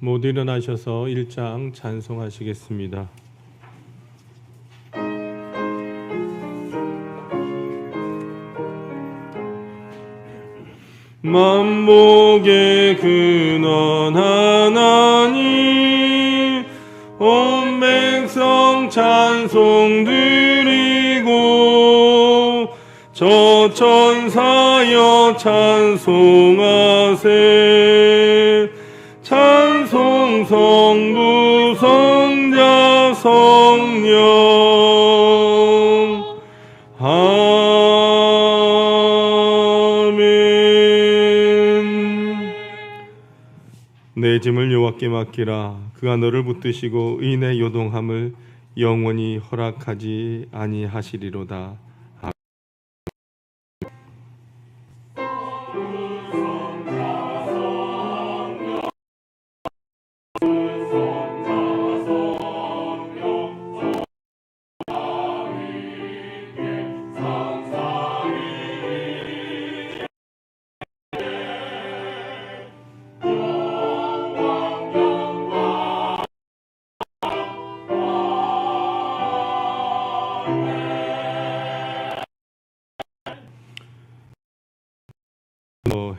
모두 일어나셔서 1장 찬송하시겠습니다. 만복의 근원 하나님, 온 백성 찬송 드리고 저 천사여 찬송하세. 찬송 성부 성자 성령. 아멘. 내 짐을 여호와께 맡기라. 그가 너를 붙드시고 의인의 요동함을 영원히 허락하지 아니하시리로다.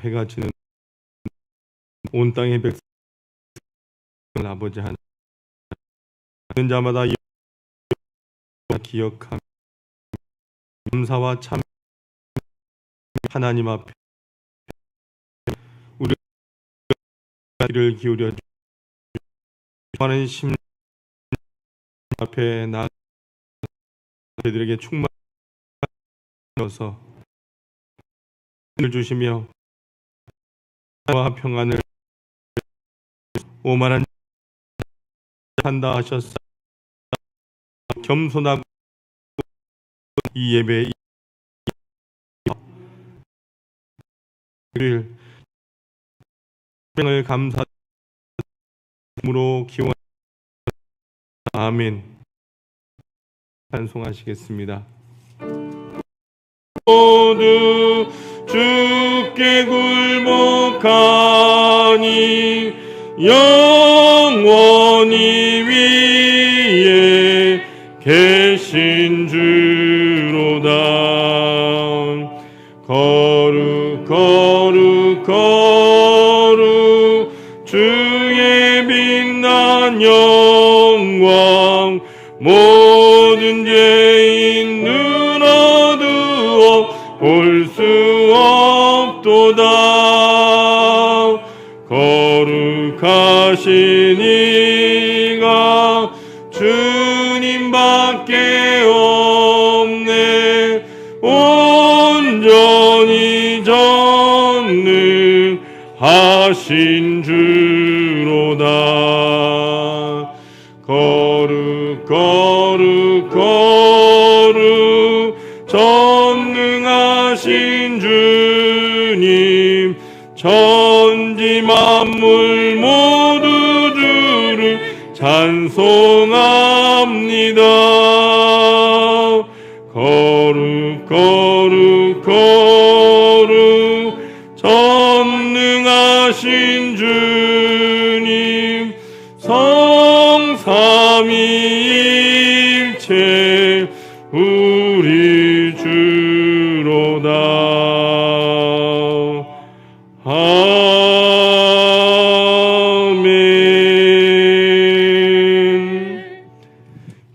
해가 지는 온 땅의 백성을 아버지 하나님, 있는 자마다 기억하며 감사와 참 하나님 앞에 우리 귀를 기울여 주시는 심 앞에 나 저희들에게 충만하셔서 주시며 와 평안을 오만한 한다 하셨사. 겸손하고 이 예배에 을 감사함으로 기원. 아멘. 찬송하시겠습니다. 모두 주께 굴복하니 영원히 위에 계신 주로다. 거룩 거룩 거룩 주의 빛난 영광. 모든 죄인 눈 어두워 볼 수 없도다. 거룩하신 이가 주님밖에 없네. 온전히 전능하신 주로다. 거룩 거룩 거룩 전능하신 주님. 천지 만물 모두 주를 찬송합니다. 거룩 거룩 거룩 전능하신 주님. 성삼위일체 우리 주로다. 아멘.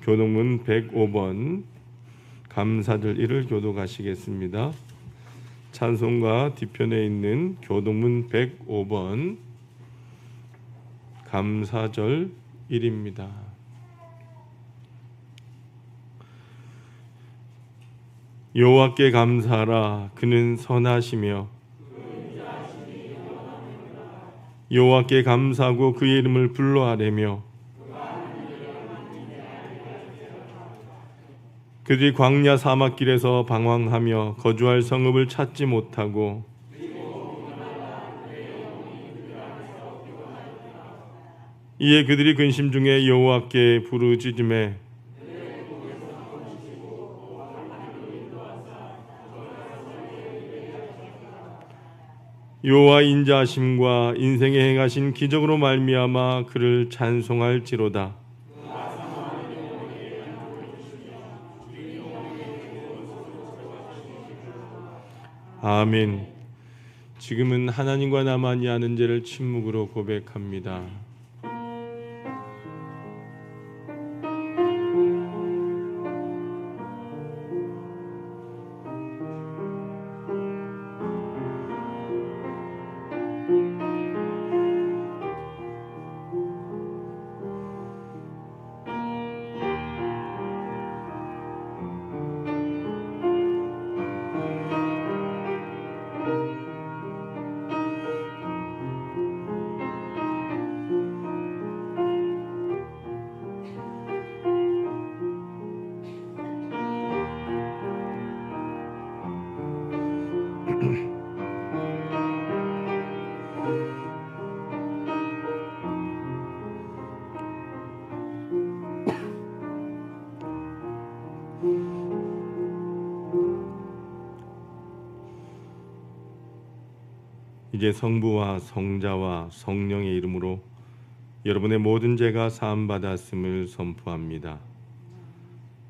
교동문 105번 감사절 1을 교독하시겠습니다. 찬송가 뒤편에 있는 교동문 105번 감사절 1입니다. 여호와께 감사하라. 그는 선하시며 여호와께 감사하고 그의 이름을 불러아뢰며 그들이 광야 사막길에서 방황하며 거주할 성읍을 찾지 못하고 이에 그들이 근심 중에 여호와께 부르짖음에 여호와 인자하심과 인생에 행하신 기적으로 말미암아 그를 찬송할지로다. 아멘. 지금은 하나님과 나만이 아는 죄를 침묵으로 고백합니다. 이제 성부와 성자와 성령의 이름으로 여러분의 모든 죄가 사함받았음을 선포합니다.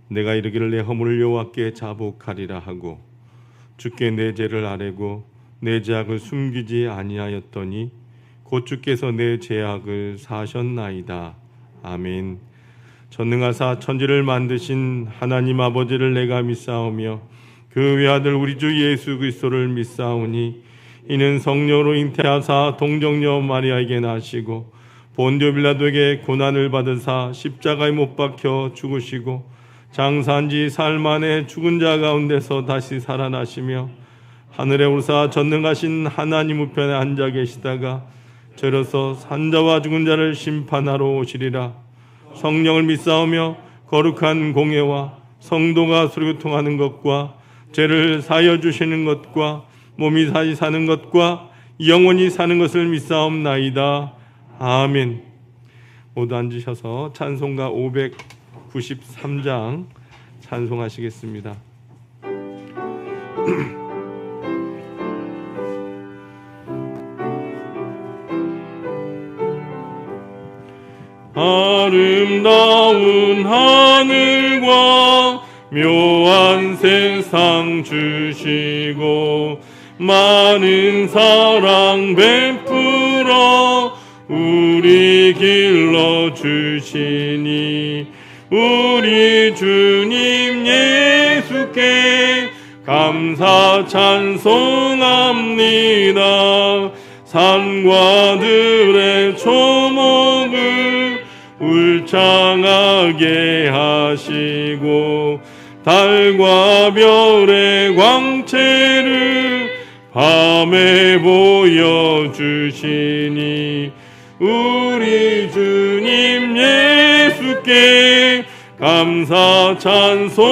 내가 이르기를 내 허물을 여호와께 자복하리라 하고 주께 내 죄를 아뢰고 내 죄악을 숨기지 아니하였더니 곧 주께서 내 죄악을 사하셨나이다. 아멘. 전능하사 천지를 만드신 하나님 아버지를 내가 믿사오며 그 외아들 우리 주 예수 그리스도를 믿사오니 이는 성령으로 잉태하사 동정녀 마리아에게 나시고 본디오 빌라도에게 고난을 받으사 십자가에 못 박혀 죽으시고 장사한 지 사흘 만에 죽은 자 가운데서 다시 살아나시며 하늘에 오르사 전능하신 하나님 우편에 앉아 계시다가 저로서 산자와 죽은 자를 심판하러 오시리라. 성령을 믿사오며 거룩한 공예와 성도가 수교통하는 것과 죄를 사하여 주시는 것과 몸이 다시 사는 것과 영원히 사는 것을 믿사옵나이다. 아멘. 모두 앉으셔서 찬송가 593장 찬송하시겠습니다. 아름다운 하늘과 묘한 세상 주시고 많은 사랑 베풀어 우리 길러 주시니 우리 주님 예수께 감사 찬송합니다. 산과 들의 초목을 울창하게 하시고 달과 별의 광채를 밤에 보여주시니 우리 주님 예수께 감사 찬송합니다.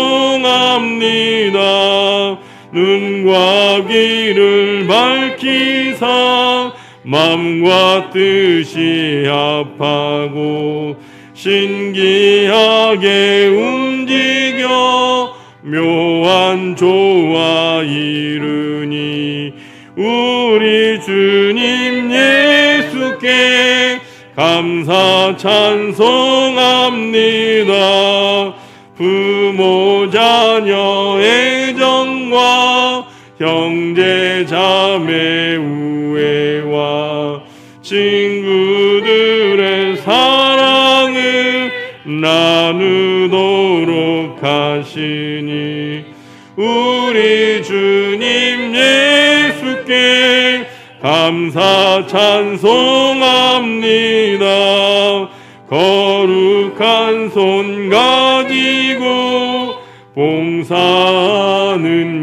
눈과 귀를 밝히사 마음과 뜻이 합하고 신기하게 움직여 묘한 조화 이루니 우리 주님 예수께 감사 찬송합니다. 부모 자녀 애정과 형제 자매 우애와 친구들의 사랑을 나누도록 하시니 우리 주님 예수께 감사 찬송합니다. 거룩한 손 가지고 봉사하는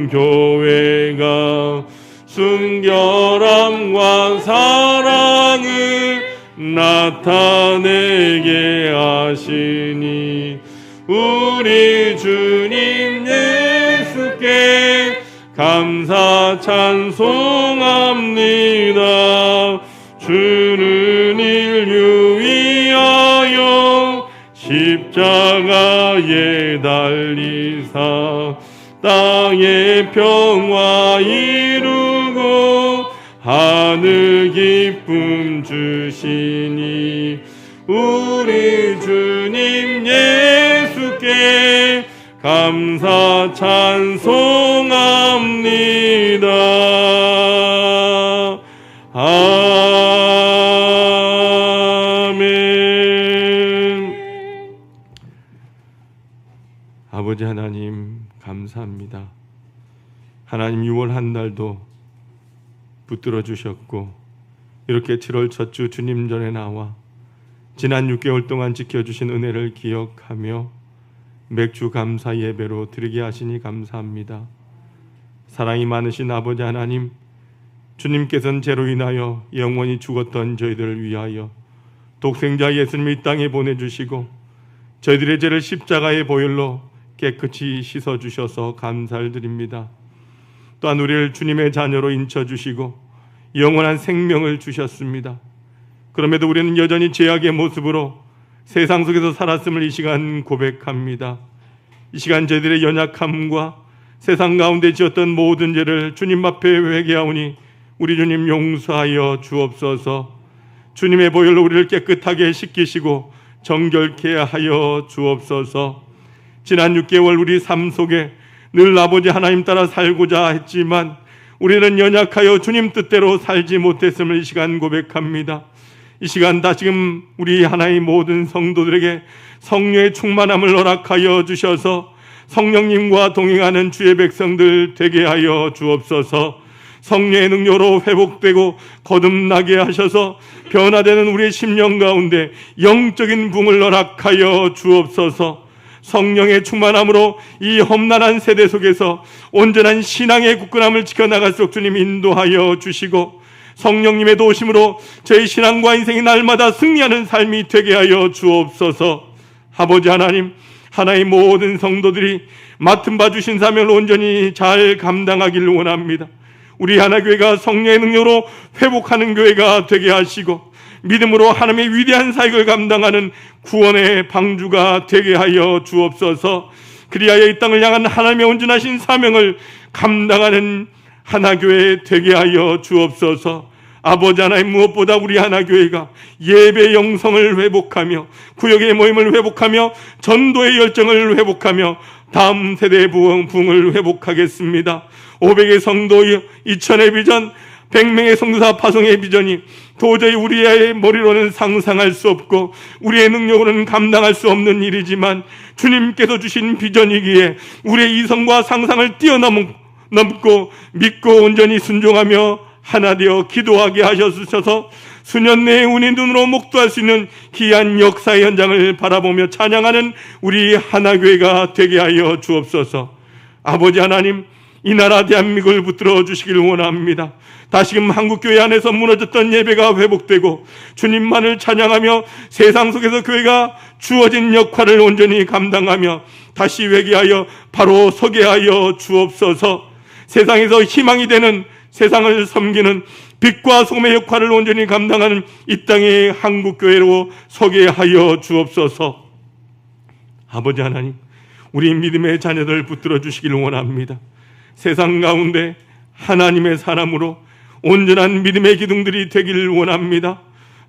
교회가 순결함과 사랑을 나타내게 하시니 우리 주님 예수께 감사 찬송합니다. 주는 인류 위하여 십자가에 달리사 땅의 평화 이루고 하늘 기쁨 주시니 우리 주님 예수께 감사 찬송합니다. 아멘. 아버지 하나님 감사합니다. 하나님 6월 한 달도 붙들어 주셨고 이렇게 7월 첫 주 주님 전에 나와 지난 6개월 동안 지켜주신 은혜를 기억하며 맥주 감사 예배로 드리게 하시니 감사합니다. 사랑이 많으신 아버지 하나님, 주님께서는 죄로 인하여 영원히 죽었던 저희들을 위하여 독생자 예수님을 이 땅에 보내주시고 저희들의 죄를 십자가의 보혈로 깨끗이 씻어주셔서 감사를 드립니다. 또한 우리를 주님의 자녀로 인쳐주시고 영원한 생명을 주셨습니다. 그럼에도 우리는 여전히 죄악의 모습으로 세상 속에서 살았음을 이 시간 고백합니다. 이 시간 저희들의 연약함과 세상 가운데 지었던 모든 죄를 주님 앞에 회개하오니 우리 주님 용서하여 주옵소서. 주님의 보혈로 우리를 깨끗하게 씻기시고 정결케 하여 주옵소서. 지난 6개월 우리 삶 속에 늘 아버지 하나님 따라 살고자 했지만 우리는 연약하여 주님 뜻대로 살지 못했음을 이 시간 고백합니다. 이 시간 다시금 우리 하나의 모든 성도들에게 성령의 충만함을 허락하여 주셔서 성령님과 동행하는 주의 백성들 되게 하여 주옵소서. 성령의 능력으로 회복되고 거듭나게 하셔서 변화되는 우리의 심령 가운데 영적인 부흥을 허락하여 주옵소서. 성령의 충만함으로 이 험난한 세대 속에서 온전한 신앙의 굳건함을 지켜나갈수록 주님 인도하여 주시고 성령님의 도우심으로 저희 신앙과 인생이 날마다 승리하는 삶이 되게 하여 주옵소서. 아버지 하나님, 하나의 모든 성도들이 맡은 바 주신 사명을 온전히 잘 감당하기를 원합니다. 우리 하나교회가 성령의 능력으로 회복하는 교회가 되게 하시고 믿음으로 하나님의 위대한 사역을 감당하는 구원의 방주가 되게 하여 주옵소서. 그리하여 이 땅을 향한 하나님의 온전하신 사명을 감당하는 하나교회 되게 하여 주옵소서. 아버지 하나님, 무엇보다 우리 하나교회가 예배 영성을 회복하며 구역의 모임을 회복하며 전도의 열정을 회복하며 다음 세대의 부흥을 회복하겠습니다. 500의 성도 2000의 비전, 100명의 성도사 파송의 비전이 도저히 우리의 머리로는 상상할 수 없고 우리의 능력으로는 감당할 수 없는 일이지만 주님께서 주신 비전이기에 우리의 이성과 상상을 뛰어넘고 믿고 온전히 순종하며 하나 되어 기도하게 하셔서 수년 내에 우리 눈으로 목도할 수 있는 귀한 역사의 현장을 바라보며 찬양하는 우리 하나교회가 되게 하여 주옵소서. 아버지 하나님, 이 나라 대한민국을 붙들어 주시길 원합니다. 다시금 한국교회 안에서 무너졌던 예배가 회복되고 주님만을 찬양하며 세상 속에서 교회가 주어진 역할을 온전히 감당하며 다시 회개하여 바로 서게 하여 주옵소서. 세상에서 희망이 되는, 세상을 섬기는 빛과 소금의 역할을 온전히 감당하는 이 땅의 한국교회로 서게 하여 주옵소서. 아버지 하나님, 우리 믿음의 자녀들 붙들어 주시길 원합니다. 세상 가운데 하나님의 사람으로 온전한 믿음의 기둥들이 되기를 원합니다.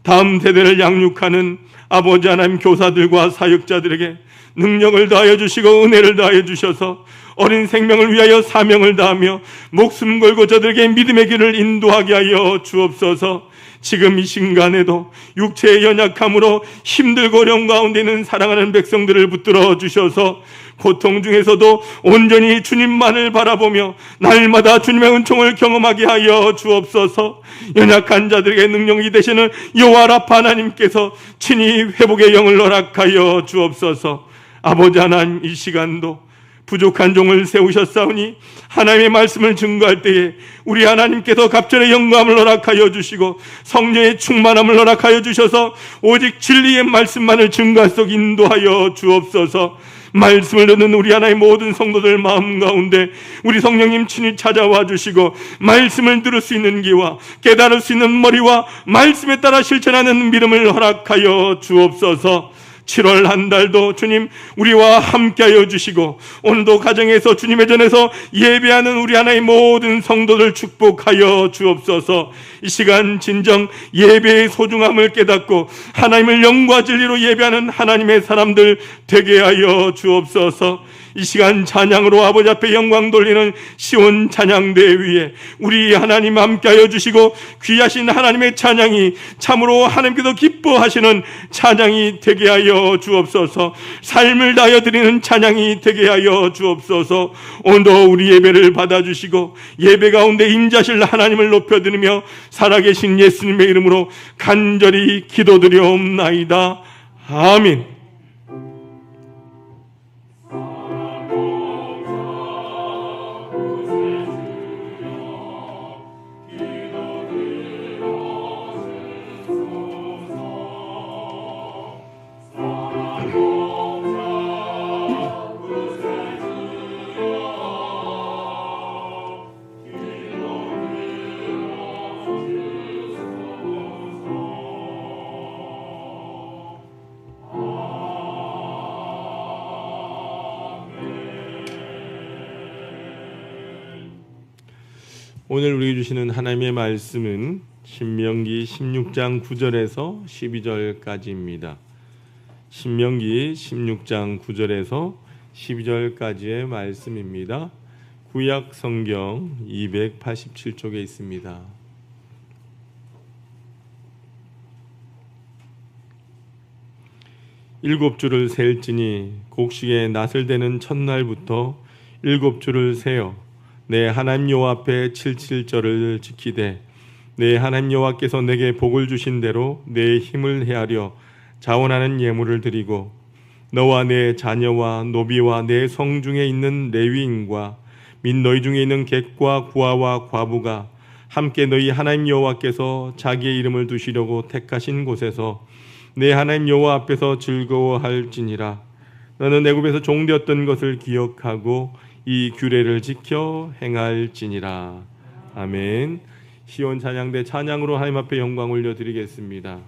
다음 세대를 양육하는 아버지 하나님, 교사들과 사역자들에게 능력을 다하여 주시고 은혜를 다하여 주셔서 어린 생명을 위하여 사명을 다하며 목숨 걸고 저들에게 믿음의 길을 인도하게 하여 주옵소서. 지금 이 순간에도 육체의 연약함으로 힘들고 어려운 가운데 있는 사랑하는 백성들을 붙들어 주셔서 고통 중에서도 온전히 주님만을 바라보며 날마다 주님의 은총을 경험하게 하여 주옵소서. 연약한 자들에게 능력이 되시는 여호와 라파 하나님께서 친히 회복의 영을 허락하여 주옵소서. 아버지 하나님, 이 시간도 부족한 종을 세우셨사오니 하나님의 말씀을 증거할 때에 우리 하나님께서 갑절의 영감을 허락하여 주시고 성령의 충만함을 허락하여 주셔서 오직 진리의 말씀만을 증거할 수 있도록 인도하여 주옵소서. 말씀을 듣는 우리 하나의 모든 성도들 마음 가운데 우리 성령님 친히 찾아와 주시고 말씀을 들을 수 있는 귀와 깨달을 수 있는 머리와 말씀에 따라 실천하는 믿음을 허락하여 주옵소서. 7월 한 달도 주님 우리와 함께하여 주시고, 오늘도 가정에서 주님의 전에서 예배하는 우리 하나의 모든 성도들 축복하여 주옵소서. 이 시간 진정 예배의 소중함을 깨닫고 하나님을 영과 진리로 예배하는 하나님의 사람들 되게 하여 주옵소서. 이 시간 찬양으로 아버지 앞에 영광 돌리는 시온 찬양대 위에 우리 하나님 함께하여 주시고, 귀하신 하나님의 찬양이 참으로 하나님께서 기뻐하시는 찬양이 되게 하여 주옵소서. 삶을 다하여 드리는 찬양이 되게 하여 주옵소서. 오늘도 우리 예배를 받아주시고 예배 가운데 임자실 하나님을 높여드리며 살아계신 예수님의 이름으로 간절히 기도드리옵나이다. 아멘. 오늘 우리에게 주시는 하나님의 말씀은 신명기 16장 9절에서 12절까지입니다. 신명기 16장 9절에서 12절까지의 말씀입니다. 구약 성경 287쪽에 있습니다. 일곱 주를 셀지니 곡식의 낫을 대는 첫날부터 일곱 주를 세어 내 하나님 여호와 앞에 77절을 지키되 내 하나님 여호와께서 내게 복을 주신 대로 내 힘을 헤아려 자원하는 예물을 드리고 너와 내 자녀와 노비와 내 성중에 있는 레위인과 및 너희 중에 있는 객과 구하와 과부가 함께 너희 하나님 여호와께서 자기의 이름을 두시려고 택하신 곳에서 내 하나님 여호와 앞에서 즐거워할지니라. 너는 애굽에서 종되었던 것을 기억하고 이 규례를 지켜 행할지니라. 아멘. 시온 찬양대 찬양으로 하나님 앞에 영광 올려드리겠습니다.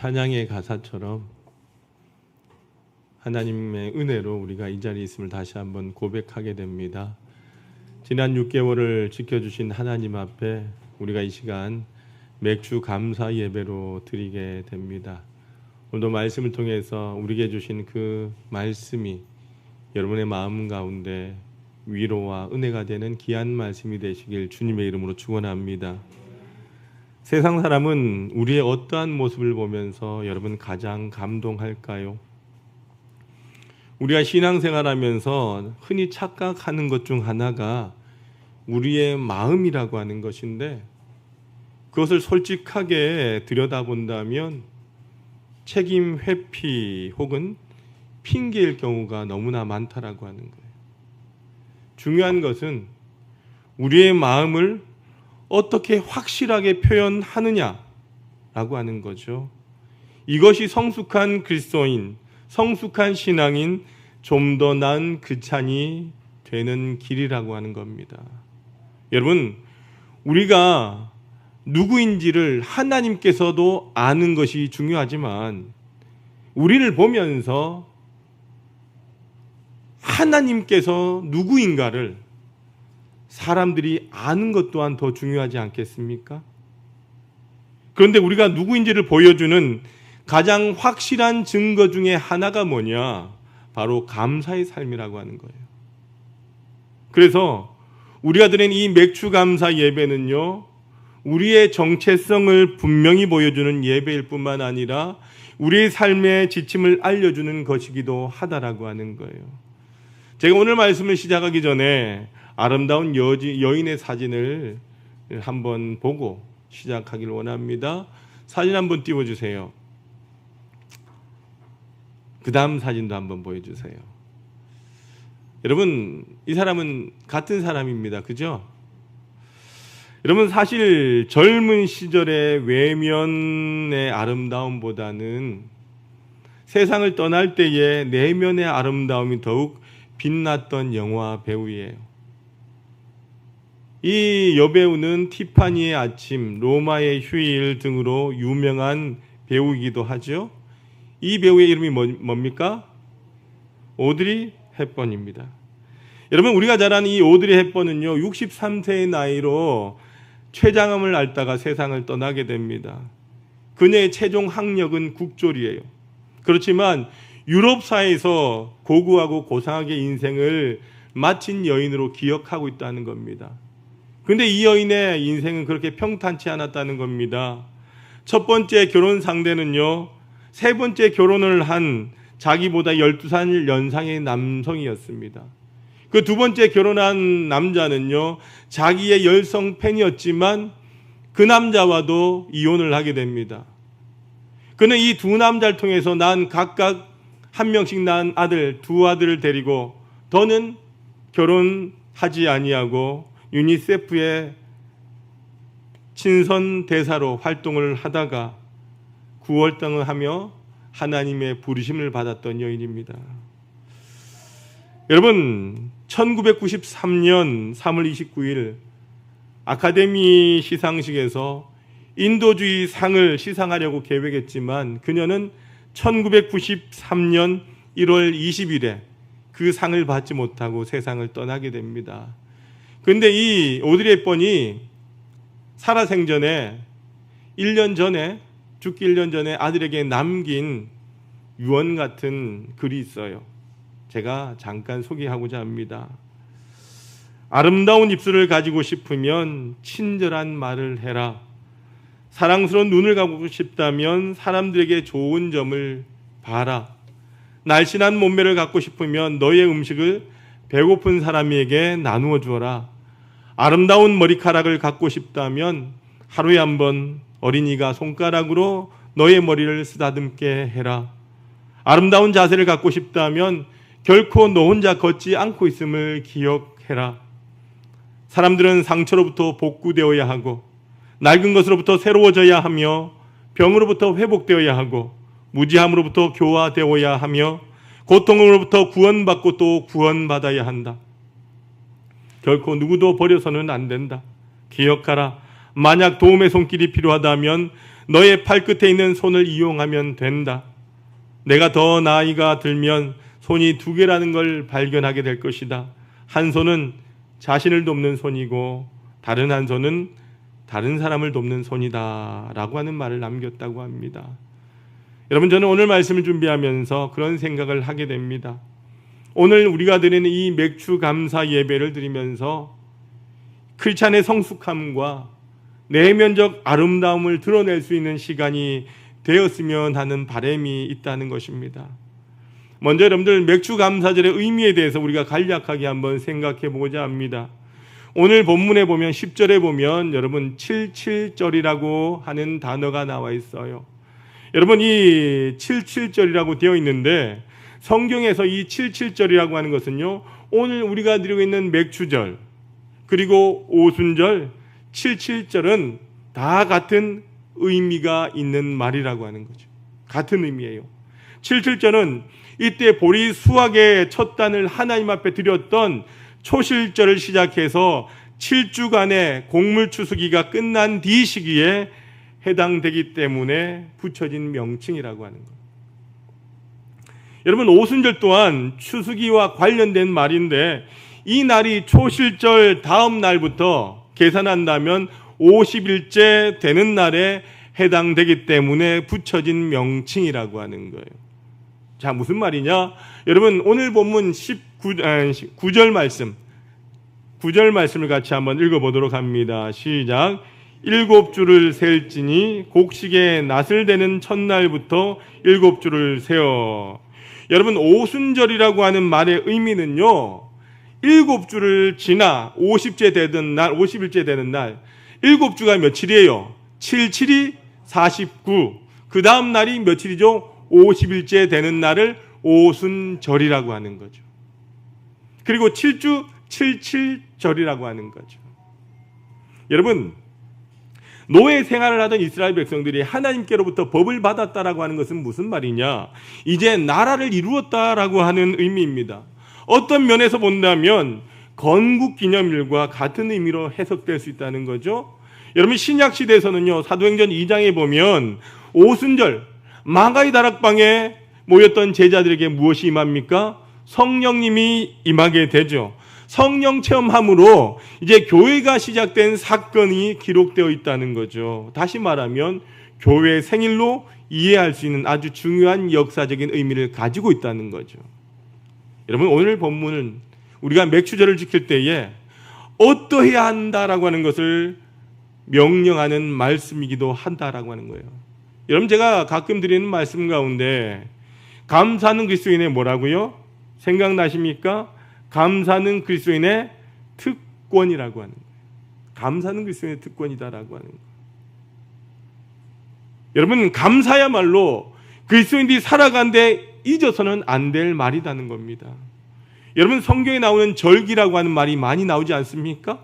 찬양의 가사처럼 하나님의 은혜로 우리가 이 자리에 있음을 다시 한번 고백하게 됩니다. 지난 6개월을 지켜주신 하나님 앞에 우리가 이 시간 맥주 감사 예배로 드리게 됩니다. 오늘도 말씀을 통해서 우리에게 주신 그 말씀이 여러분의 마음 가운데 위로와 은혜가 되는 귀한 말씀이 되시길 주님의 이름으로 축원합니다. 세상 사람은 우리의 어떠한 모습을 보면서 여러분 가장 감동할까요? 우리가 신앙생활하면서 흔히 착각하는 것 중 하나가 우리의 마음이라고 하는 것인데, 그것을 솔직하게 들여다본다면 책임 회피 혹은 핑계일 경우가 너무나 많다라고 하는 거예요. 중요한 것은 우리의 마음을 어떻게 확실하게 표현하느냐라고 하는 거죠. 이것이 성숙한 그리스도인, 성숙한 신앙인, 좀 더 나은 크리스찬이 되는 길이라고 하는 겁니다. 여러분, 우리가 누구인지를 하나님께서도 아는 것이 중요하지만 우리를 보면서 하나님께서 누구인가를 사람들이 아는 것 또한 더 중요하지 않겠습니까? 그런데 우리가 누구인지를 보여주는 가장 확실한 증거 중에 하나가 뭐냐? 바로 감사의 삶이라고 하는 거예요. 그래서 우리가 드린 이 맥주 감사 예배는요, 우리의 정체성을 분명히 보여주는 예배일 뿐만 아니라 우리의 삶의 지침을 알려주는 것이기도 하다라고 하는 거예요. 제가 오늘 말씀을 시작하기 전에 아름다운 여인의 사진을 한번 보고 시작하길 원합니다. 사진 한번 띄워주세요. 그 다음 사진도 한번 보여주세요. 여러분, 이 사람은 같은 사람입니다. 그죠? 여러분, 사실 젊은 시절의 외면의 아름다움보다는 세상을 떠날 때의 내면의 아름다움이 더욱 빛났던 영화 배우예요. 이 여배우는 티파니의 아침, 로마의 휴일 등으로 유명한 배우이기도 하죠. 이 배우의 이름이 뭡니까? 오드리 헵번입니다. 여러분, 우리가 잘 아는 이 오드리 헵번은요, 63세의 나이로 췌장암을 앓다가 세상을 떠나게 됩니다. 그녀의 최종 학력은 국졸이에요. 그렇지만 유럽사회에서 고고하고 고상하게 인생을 마친 여인으로 기억하고 있다는 겁니다. 그런데 이 여인의 인생은 그렇게 평탄치 않았다는 겁니다. 첫 번째 결혼 상대는요, 세 번째 결혼을 한 자기보다 12살 연상의 남성이었습니다. 그 두 번째 결혼한 남자는요, 자기의 열성 팬이었지만 그 남자와도 이혼을 하게 됩니다. 그는 이 두 남자를 통해서 난 각각 한 명씩 낳은 아들, 두 아들을 데리고 더는 결혼하지 아니하고 유니세프의 친선 대사로 활동을 하다가 구월당을 하며 하나님의 부르심을 받았던 여인입니다. 여러분, 1993년 3월 29일 아카데미 시상식에서 인도주의 상을 시상하려고 계획했지만 그녀는 1993년 1월 20일에 그 상을 받지 못하고 세상을 떠나게 됩니다. 그런데 이 오드리 헵번이 살아생전에 1년 전에, 죽기 1년 전에 아들에게 남긴 유언 같은 글이 있어요. 제가 잠깐 소개하고자 합니다. 아름다운 입술을 가지고 싶으면 친절한 말을 해라. 사랑스러운 눈을 갖고 싶다면 사람들에게 좋은 점을 봐라. 날씬한 몸매를 갖고 싶으면 너의 음식을 배고픈 사람에게 나누어 주어라. 아름다운 머리카락을 갖고 싶다면 하루에 한 번 어린이가 손가락으로 너의 머리를 쓰다듬게 해라. 아름다운 자세를 갖고 싶다면 결코 너 혼자 걷지 않고 있음을 기억해라. 사람들은 상처로부터 복구되어야 하고 낡은 것으로부터 새로워져야 하며 병으로부터 회복되어야 하고 무지함으로부터 교화되어야 하며 고통으로부터 구원받고 또 구원받아야 한다. 결코 누구도 버려서는 안 된다. 기억하라. 만약 도움의 손길이 필요하다면 너의 팔끝에 있는 손을 이용하면 된다. 내가 더 나이가 들면 손이 두 개라는 걸 발견하게 될 것이다. 한 손은 자신을 돕는 손이고 다른 한 손은 다른 사람을 돕는 손이다 라고 하는 말을 남겼다고 합니다. 여러분, 저는 오늘 말씀을 준비하면서 그런 생각을 하게 됩니다. 오늘 우리가 드리는 이 맥주 감사 예배를 드리면서 크리스찬의 성숙함과 내면적 아름다움을 드러낼 수 있는 시간이 되었으면 하는 바람이 있다는 것입니다. 먼저 여러분들, 맥주 감사절의 의미에 대해서 우리가 간략하게 한번 생각해 보고자 합니다. 오늘 본문에 보면 10절에 보면 여러분 77절이라고 하는 단어가 나와 있어요. 여러분, 이 77절이라고 되어 있는데 성경에서 이 77절이라고 하는 것은요, 오늘 우리가 드리고 있는 맥주절 그리고 오순절 77절은 다 같은 의미가 있는 말이라고 하는 거죠. 같은 의미예요. 77절은 이때 보리 수확의 첫 단을 하나님 앞에 드렸던 초실절을 시작해서 7주간의 곡물 추수기가 끝난 뒤 시기에 해당되기 때문에 붙여진 명칭이라고 하는 것. 여러분, 오순절 또한 추수기와 관련된 말인데 이 날이 초실절 다음 날부터 계산한다면 50일째 되는 날에 해당되기 때문에 붙여진 명칭이라고 하는 거예요. 자, 무슨 말이냐? 여러분, 오늘 본문 9절 말씀, 9절 말씀을 같이 한번 읽어보도록 합니다. 시작. 7주를 셀지니 곡식의 낫을 대는 첫날부터 7주를 세어. 여러분, 오순절이라고 하는 말의 의미는요, 7주를 지나 50째 되던 날, 50일째 되는 날, 7주가 며칠이에요? 7, 7이 49. 그 다음 날이 며칠이죠? 50일째 되는 날을 오순절이라고 하는 거죠. 그리고 7주 77절이라고 하는 거죠. 여러분, 노예 생활을 하던 이스라엘 백성들이 하나님께로부터 법을 받았다라고 하는 것은 무슨 말이냐? 이제 나라를 이루었다라고 하는 의미입니다. 어떤 면에서 본다면 건국기념일과 같은 의미로 해석될 수 있다는 거죠. 여러분, 신약시대에서는요, 사도행전 2장에 보면 오순절 마가의 다락방에 모였던 제자들에게 무엇이 임합니까? 성령님이 임하게 되죠. 성령 체험함으로 이제 교회가 시작된 사건이 기록되어 있다는 거죠. 다시 말하면 교회 생일로 이해할 수 있는 아주 중요한 역사적인 의미를 가지고 있다는 거죠. 여러분, 오늘 본문은 우리가 맥주절을 지킬 때에 어떠해야 한다라고 하는 것을 명령하는 말씀이기도 한다라고 하는 거예요. 여러분, 제가 가끔 드리는 말씀 가운데 감사는 그리스도인의 뭐라고요? 생각나십니까? 감사는 그리스도인의 특권이라고 하는 거예요. 감사는 그리스도인의 특권이다라고 하는 거예요. 여러분, 감사야말로 그리스도인들이 살아가는데 잊어서는 안 될 말이라는 겁니다. 여러분, 성경에 나오는 절기라고 하는 말이 많이 나오지 않습니까?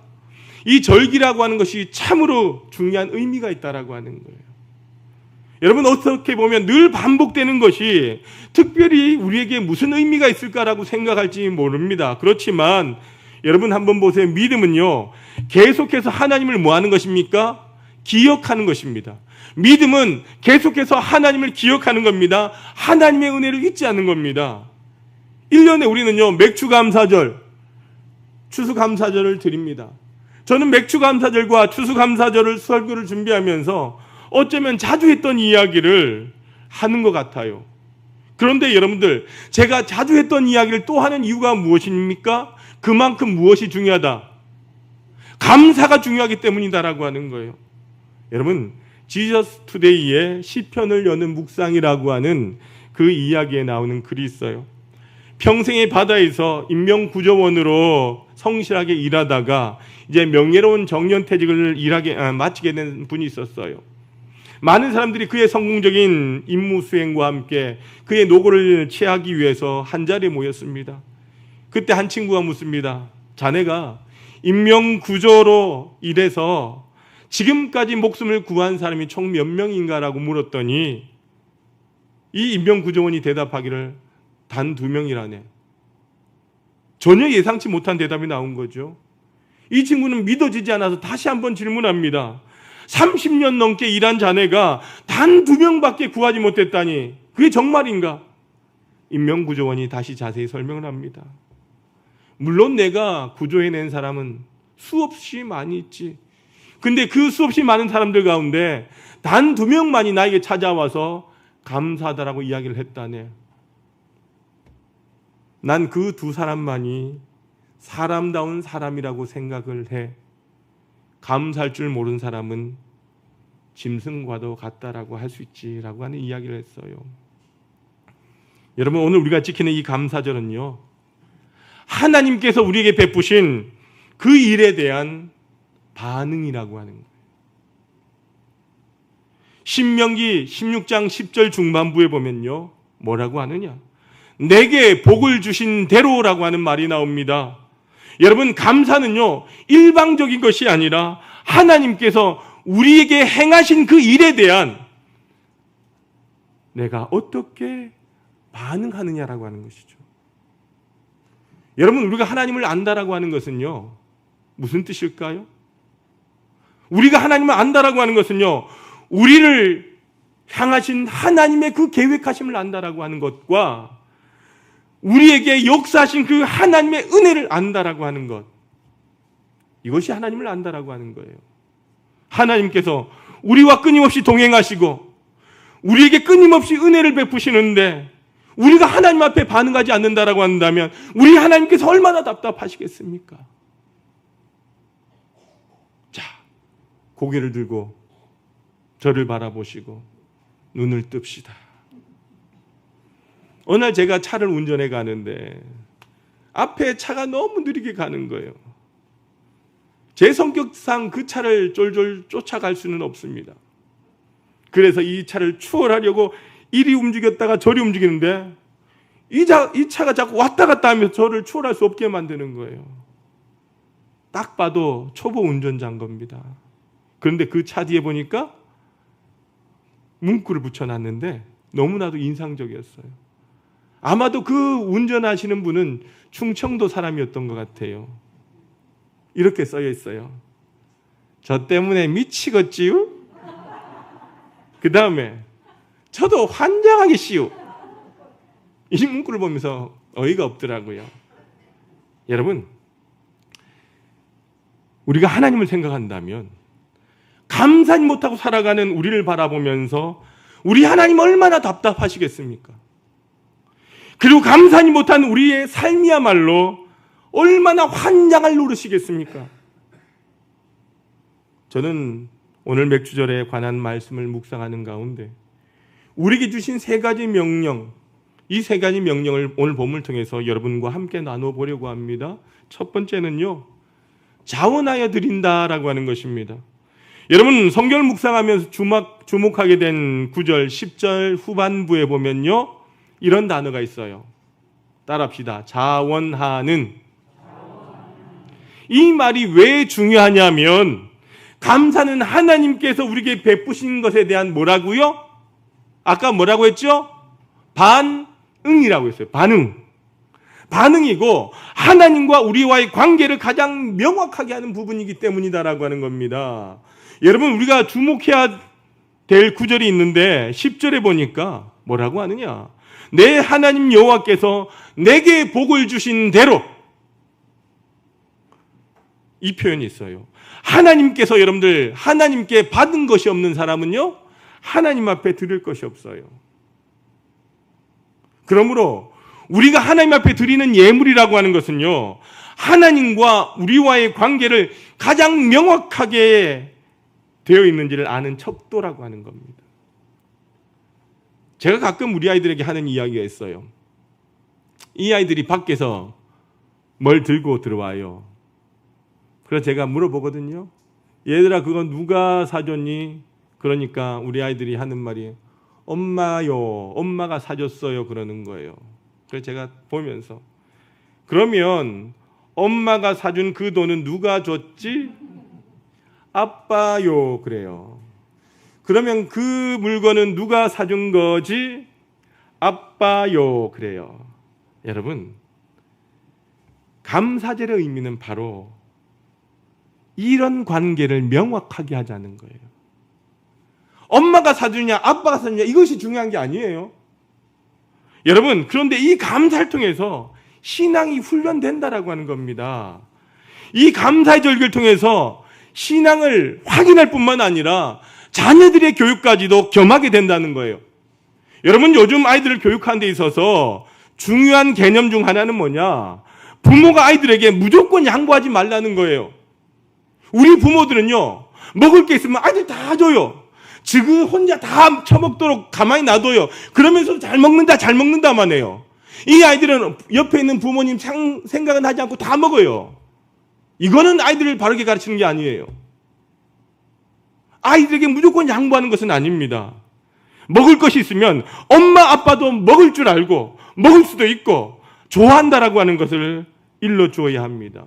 이 절기라고 하는 것이 참으로 중요한 의미가 있다라고 하는 거예요. 여러분, 어떻게 보면 늘 반복되는 것이 특별히 우리에게 무슨 의미가 있을까라고 생각할지 모릅니다. 그렇지만 여러분, 한번 보세요. 믿음은요, 계속해서 하나님을 뭐 하는 것입니까? 기억하는 것입니다. 믿음은 계속해서 하나님을 기억하는 겁니다. 하나님의 은혜를 잊지 않는 겁니다. 1년에 우리는요, 맥주감사절, 추수감사절을 드립니다. 저는 맥주감사절과 추수감사절을 설교를 준비하면서 어쩌면 자주 했던 이야기를 하는 것 같아요. 그런데 여러분들, 제가 자주 했던 이야기를 또 하는 이유가 무엇입니까? 그만큼 무엇이 중요하다? 감사가 중요하기 때문이다라고 하는 거예요. 여러분, 지저스 투데이의 시편을 여는 묵상이라고 하는 그 이야기에 나오는 글이 있어요. 평생의 바다에서 인명구조원으로 성실하게 일하다가 이제 명예로운 정년퇴직을 마치게 된 분이 있었어요. 많은 사람들이 그의 성공적인 임무 수행과 함께 그의 노고를 취하기 위해서 한자리에 모였습니다. 그때 한 친구가 묻습니다. 자네가 인명구조로 일해서 지금까지 목숨을 구한 사람이 총 몇 명인가라고 물었더니 이 인명구조원이 대답하기를 단 2명이라네. 전혀 예상치 못한 대답이 나온 거죠. 이 친구는 믿어지지 않아서 다시 한번 질문합니다. 30년 넘게 일한 자네가 단 2명밖에 구하지 못했다니 그게 정말인가? 인명구조원이 다시 자세히 설명을 합니다. 물론 내가 구조해낸 사람은 수없이 많이 있지. 근데 그 수없이 많은 사람들 가운데 단 2명만이 나에게 찾아와서 감사하다라고 이야기를 했다네. 난 그 2사람만이 사람다운 사람이라고 생각을 해. 감사할 줄 모르는 사람은 짐승과도 같다라고 할 수 있지라고 하는 이야기를 했어요. 여러분, 오늘 우리가 지키는 이 감사절은요, 하나님께서 우리에게 베푸신 그 일에 대한 반응이라고 하는 거예요. 신명기 16장 10절 중반부에 보면요, 뭐라고 하느냐? 내게 복을 주신 대로라고 하는 말이 나옵니다. 여러분, 감사는요, 일방적인 것이 아니라 하나님께서 우리에게 행하신 그 일에 대한 내가 어떻게 반응하느냐라고 하는 것이죠. 여러분, 우리가 하나님을 안다라고 하는 것은요, 무슨 뜻일까요? 우리가 하나님을 안다라고 하는 것은요, 우리를 향하신 하나님의 그 계획하심을 안다라고 하는 것과 우리에게 역사하신 그 하나님의 은혜를 안다라고 하는 것, 이것이 하나님을 안다라고 하는 거예요. 하나님께서 우리와 끊임없이 동행하시고 우리에게 끊임없이 은혜를 베푸시는데 우리가 하나님 앞에 반응하지 않는다라고 한다면 우리 하나님께서 얼마나 답답하시겠습니까? 자, 고개를 들고 저를 바라보시고 눈을 뜹시다. 어느 날 제가 차를 운전해 가는데 앞에 차가 너무 느리게 가는 거예요. 제 성격상 그 차를 쫄쫄 쫓아갈 수는 없습니다. 그래서 이 차를 추월하려고 이리 움직였다가 저리 움직이는데 이 차가 자꾸 왔다 갔다 하면서 저를 추월할 수 없게 만드는 거예요. 딱 봐도 초보 운전자인 겁니다. 그런데 그 차 뒤에 보니까 문구를 붙여놨는데 너무나도 인상적이었어요. 아마도 그 운전하시는 분은 충청도 사람이었던 것 같아요. 이렇게 써여 있어요. 저 때문에 미치겠지요? 그 다음에 저도 환장하겠시요. 이 문구를 보면서 어이가 없더라고요. 여러분, 우리가 하나님을 생각한다면 감사히 못하고 살아가는 우리를 바라보면서 우리 하나님 얼마나 답답하시겠습니까? 그리고 감사히 못한 우리의 삶이야말로 얼마나 환장을 노르시겠습니까? 저는 오늘 맥주절에 관한 말씀을 묵상하는 가운데 우리에게 주신 3가지 명령, 이 3가지 명령을 오늘 본문을 통해서 여러분과 함께 나눠보려고 합니다. 첫 번째는요, 자원하여 드린다라고 하는 것입니다. 여러분, 성경을 묵상하면서 주목하게 된 9절, 10절 후반부에 보면요, 이런 단어가 있어요. 따라합시다. 자원하는. 이 말이 왜 중요하냐면 감사는 하나님께서 우리에게 베푸신 것에 대한 뭐라고요? 아까 뭐라고 했죠? 반응이라고 했어요. 반응이고 하나님과 우리와의 관계를 가장 명확하게 하는 부분이기 때문이다라고 하는 겁니다. 여러분, 우리가 주목해야 될 구절이 있는데 10절에 보니까 뭐라고 하느냐? 내 하나님 여호와께서 내게 복을 주신 대로, 이 표현이 있어요. 하나님께서, 여러분들, 하나님께 받은 것이 없는 사람은요, 하나님 앞에 드릴 것이 없어요. 그러므로 우리가 하나님 앞에 드리는 예물이라고 하는 것은요, 하나님과 우리와의 관계를 가장 명확하게 되어 있는지를 아는 척도라고 하는 겁니다. 제가 가끔 우리 아이들에게 하는 이야기가 있어요. 이 아이들이 밖에서 뭘 들고 들어와요. 그래서 제가 물어보거든요. 얘들아, 그거 누가 사줬니? 그러니까 우리 아이들이 하는 말이 엄마요, 엄마가 사줬어요, 그러는 거예요. 그래서 제가 보면서, 그러면 엄마가 사준 그 돈은 누가 줬지? 아빠요, 그래요. 그러면 그 물건은 누가 사준 거지? 아빠요, 그래요. 여러분, 감사절의 의미는 바로 이런 관계를 명확하게 하자는 거예요. 엄마가 사주냐 아빠가 사주냐 이것이 중요한 게 아니에요. 여러분, 그런데 이 감사를 통해서 신앙이 훈련된다라고 하는 겁니다. 이 감사의 절기를 통해서 신앙을 확인할 뿐만 아니라 자녀들의 교육까지도 겸하게 된다는 거예요. 여러분, 요즘 아이들을 교육하는 데 있어서 중요한 개념 중 하나는 뭐냐? 부모가 아이들에게 무조건 양보하지 말라는 거예요. 우리 부모들은요, 먹을 게 있으면 아이들 다 줘요. 지금 혼자 다 처먹도록 가만히 놔둬요. 그러면서 잘 먹는다만 해요. 이 아이들은 옆에 있는 부모님 생각은 하지 않고 다 먹어요. 이거는 아이들을 바르게 가르치는 게 아니에요. 아이들에게 무조건 양보하는 것은 아닙니다. 먹을 것이 있으면 엄마 아빠도 먹을 줄 알고 먹을 수도 있고 좋아한다라고 하는 것을 일러주어야 합니다.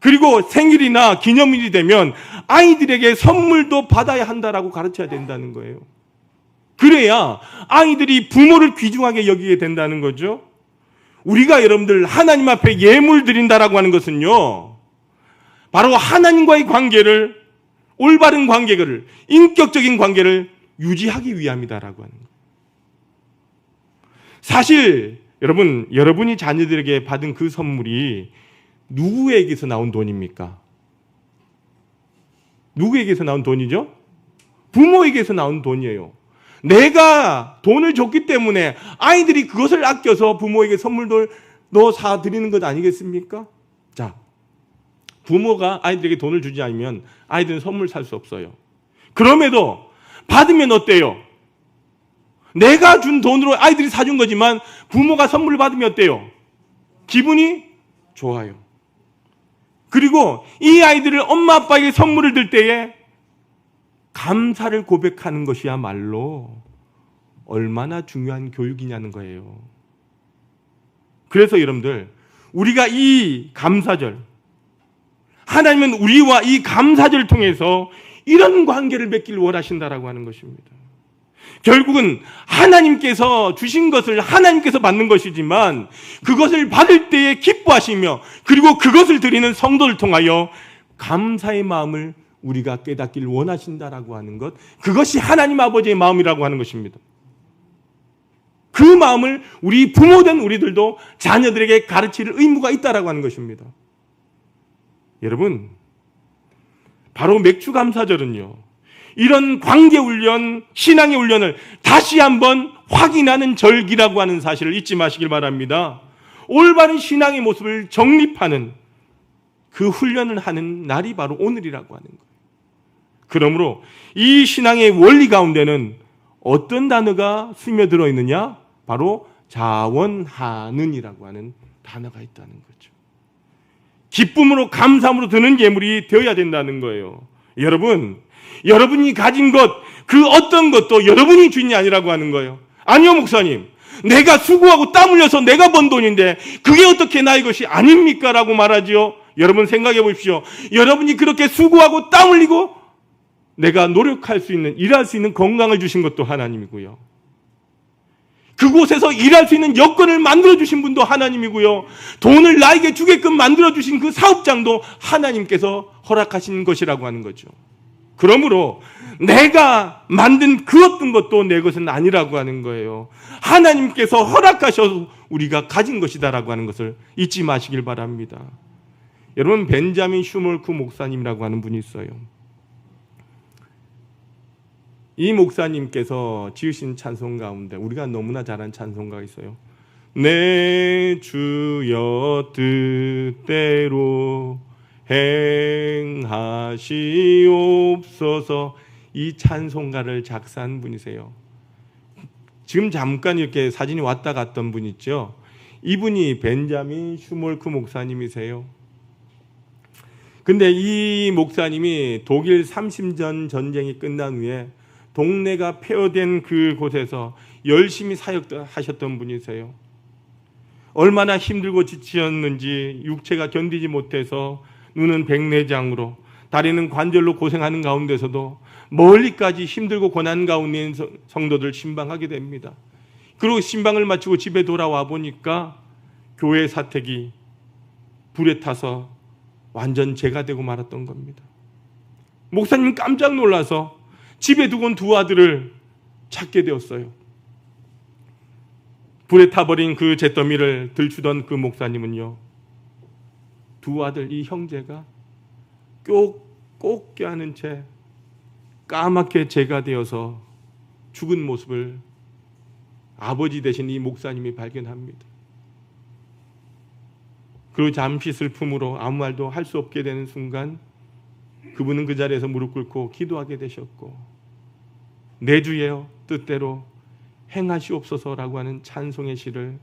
그리고 생일이나 기념일이 되면 아이들에게 선물도 받아야 한다라고 가르쳐야 된다는 거예요. 그래야 아이들이 부모를 귀중하게 여기게 된다는 거죠. 우리가 여러분들 하나님 앞에 예물 드린다라고 하는 것은요, 바로 하나님과의 관계를, 올바른 관계를, 인격적인 관계를 유지하기 위함이다라고 하는 거예요. 사실 여러분이 자녀들에게 받은 그 선물이 누구에게서 나온 돈입니까? 누구에게서 나온 돈이죠? 부모에게서 나온 돈이에요. 내가 돈을 줬기 때문에 아이들이 그것을 아껴서 부모에게 선물도 사드리는 것 아니겠습니까? 자, 부모가 아이들에게 돈을 주지 않으면 아이들은 선물 살 수 없어요. 그럼에도 받으면 어때요? 내가 준 돈으로 아이들이 사준 거지만 부모가 선물을 받으면 어때요? 기분이 좋아요. 그리고 이 아이들을 엄마 아빠에게 선물을 들 때에 감사를 고백하는 것이야말로 얼마나 중요한 교육이냐는 거예요. 그래서 여러분들, 우리가 이 감사절, 하나님은 우리와 이 감사절을 통해서 이런 관계를 맺기를 원하신다라고 하는 것입니다. 결국은 하나님께서 주신 것을 하나님께서 받는 것이지만 그것을 받을 때에 기뻐하시며 그리고 그것을 드리는 성도를 통하여 감사의 마음을 우리가 깨닫기를 원하신다라고 하는 것, 그것이 하나님 아버지의 마음이라고 하는 것입니다. 그 마음을 우리 부모된 우리들도 자녀들에게 가르칠 의무가 있다라고 하는 것입니다. 여러분, 바로 맥주감사절은요, 이런 관계훈련, 신앙의 훈련을 다시 한번 확인하는 절기라고 하는 사실을 잊지 마시길 바랍니다. 올바른 신앙의 모습을 정립하는 그 훈련을 하는 날이 바로 오늘이라고 하는 거예요. 그러므로 이 신앙의 원리 가운데는 어떤 단어가 스며들어 있느냐? 바로 자원하는이라고 하는 단어가 있다는 거죠. 기쁨으로 감사함으로 드는 예물이 되어야 된다는 거예요. 여러분이 가진 것, 그 어떤 것도 여러분이 주인이 아니라고 하는 거예요. 아니요, 목사님. 내가 수고하고 땀 흘려서 내가 번 돈인데 그게 어떻게 나의 것이 아닙니까? 라고 말하지요. 여러분 생각해 보십시오. 여러분이 그렇게 수고하고 땀 흘리고 내가 노력할 수 있는, 일할 수 있는 건강을 주신 것도 하나님이고요. 그곳에서 일할 수 있는 여건을 만들어주신 분도 하나님이고요. 돈을 나에게 주게끔 만들어주신 그 사업장도 하나님께서 허락하신 것이라고 하는 거죠. 그러므로 내가 만든 그 어떤 것도 내 것은 아니라고 하는 거예요. 하나님께서 허락하셔서 우리가 가진 것이다라고 하는 것을 잊지 마시길 바랍니다. 여러분, 벤자민 슈몰크 목사님이라고 하는 분이 있어요. 이 목사님께서 지으신 찬송 가운데 우리가 너무나 잘 아는 찬송가가 있어요. 내 주여 뜻대로 행하시옵소서. 이 찬송가를 작사한 분이세요. 지금 잠깐 이렇게 사진이 왔다 갔던 분 있죠. 이분이 벤자민 슈몰크 목사님이세요. 근데 이 목사님이 독일 30년 전쟁이 끝난 후에 동네가 폐허된 그곳에서 열심히 사역하셨던 분이세요. 얼마나 힘들고 지치셨는지 육체가 견디지 못해서 눈은 백내장으로, 다리는 관절로 고생하는 가운데서도 멀리까지 힘들고 고난 가운데 있는 성도들 신방하게 됩니다. 그리고 신방을 마치고 집에 돌아와 보니까 교회 사택이 불에 타서 완전 재가 되고 말았던 겁니다. 목사님 깜짝 놀라서 집에 두고 온 두 아들을 찾게 되었어요. 불에 타버린 그 잿더미를 들추던 그 목사님은요, 두 아들, 이 형제가 꼭 껴안은 채 까맣게 재가 되어서 죽은 모습을 아버지 되신 이 목사님이 발견합니다. 그리고 잠시 슬픔으로 아무 말도 할 수 없게 되는 순간 그분은 그 자리에서 무릎 꿇고 기도하게 되셨고, 내 주의 뜻대로 행하시옵소서라고 하는 찬송의 시를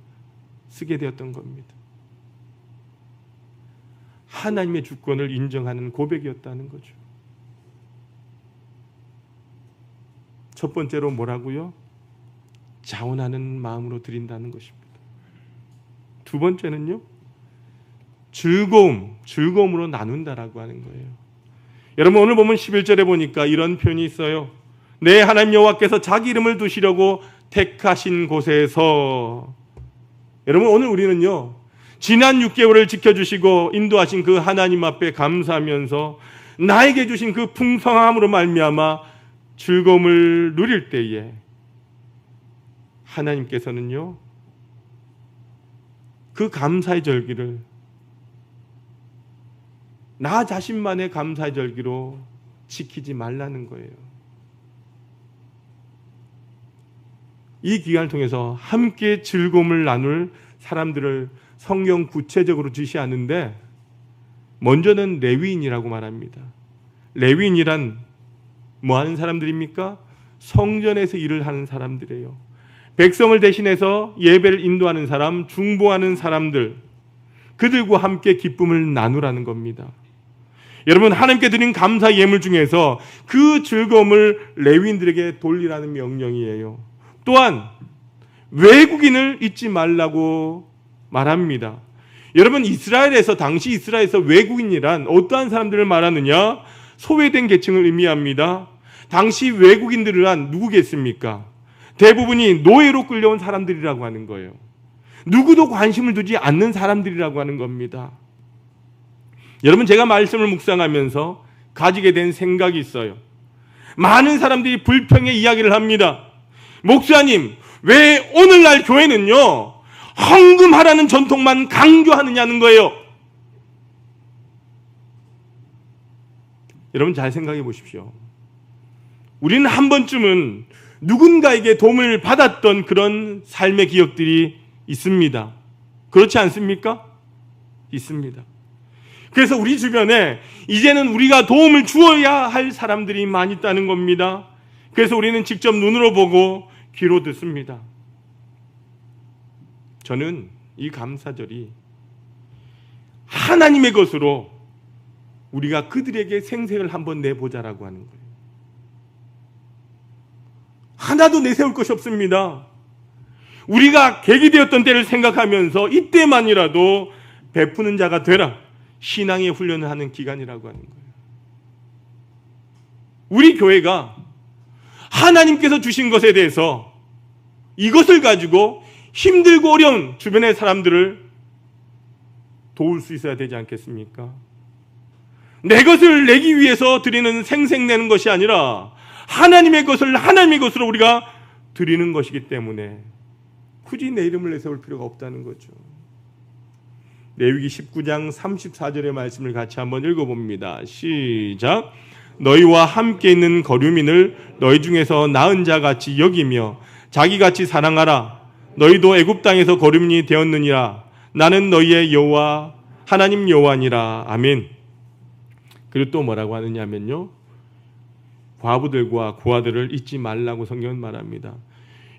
쓰게 되었던 겁니다. 하나님의 주권을 인정하는 고백이었다는 거죠. 첫 번째로 뭐라고요? 자원하는 마음으로 드린다는 것입니다. 두 번째는요, 즐거움으로 나눈다라고 하는 거예요. 여러분, 오늘 보면 11절에 보니까 이런 표현이 있어요. 내 하나님 여호와께서 자기 이름을 두시려고 택하신 곳에서. 여러분, 오늘 우리는요, 지난 6개월을 지켜주시고 인도하신 그 하나님 앞에 감사하면서 나에게 주신 그 풍성함으로 말미암아 즐거움을 누릴 때에 하나님께서는요, 그 감사의 절기를 나 자신만의 감사의 절기로 지키지 말라는 거예요. 이 기간을 통해서 함께 즐거움을 나눌 사람들을 성경 구체적으로 지시하는데, 먼저는 레위인이라고 말합니다. 레위인이란 뭐 하는 사람들입니까? 성전에서 일을 하는 사람들이에요. 백성을 대신해서 예배를 인도하는 사람, 중보하는 사람들, 그들과 함께 기쁨을 나누라는 겁니다. 여러분, 하나님께 드린 감사 예물 중에서 그 즐거움을 레위인들에게 돌리라는 명령이에요. 또한 외국인을 잊지 말라고 말합니다. 여러분, 당시 이스라엘에서 외국인이란 어떠한 사람들을 말하느냐? 소외된 계층을 의미합니다. 당시 외국인들은 누구겠습니까? 대부분이 노예로 끌려온 사람들이라고 하는 거예요. 누구도 관심을 두지 않는 사람들이라고 하는 겁니다. 여러분, 제가 말씀을 묵상하면서 가지게 된 생각이 있어요. 많은 사람들이 불평의 이야기를 합니다. 목사님, 왜 오늘날 교회는요, 헌금하라는 전통만 강조하느냐는 거예요. 여러분, 잘 생각해 보십시오. 우리는 한 번쯤은 누군가에게 도움을 받았던 그런 삶의 기억들이 있습니다. 그렇지 않습니까? 있습니다. 그래서 우리 주변에 이제는 우리가 도움을 주어야 할 사람들이 많이 있다는 겁니다. 그래서 우리는 직접 눈으로 보고 귀로 듣습니다. 저는 이 감사절이 하나님의 것으로 우리가 그들에게 생색을 한번 내보자라고 하는 거예요. 하나도 내세울 것이 없습니다. 우리가 계기 되었던 때를 생각하면서 이때만이라도 베푸는 자가 되라, 신앙의 훈련을 하는 기간이라고 하는 거예요. 우리 교회가 하나님께서 주신 것에 대해서 이것을 가지고 힘들고 어려운 주변의 사람들을 도울 수 있어야 되지 않겠습니까? 내 것을 내기 위해서 드리는 생색내는 것이 아니라 하나님의 것을 하나님의 것으로 우리가 드리는 것이기 때문에 굳이 내 이름을 내세울 필요가 없다는 거죠. 레위기 19장 34절의 말씀을 같이 한번 읽어봅니다. 시작. 너희와 함께 있는 거류민을 너희 중에서 나은 자같이 여기며 자기같이 사랑하라. 너희도 애굽 땅에서 거류민이 되었느니라. 나는 너희의 여호와 하나님 여호와니라. 아멘. 그리고 또 뭐라고 하느냐면요, 과부들과 고아들을 잊지 말라고 성경은 말합니다.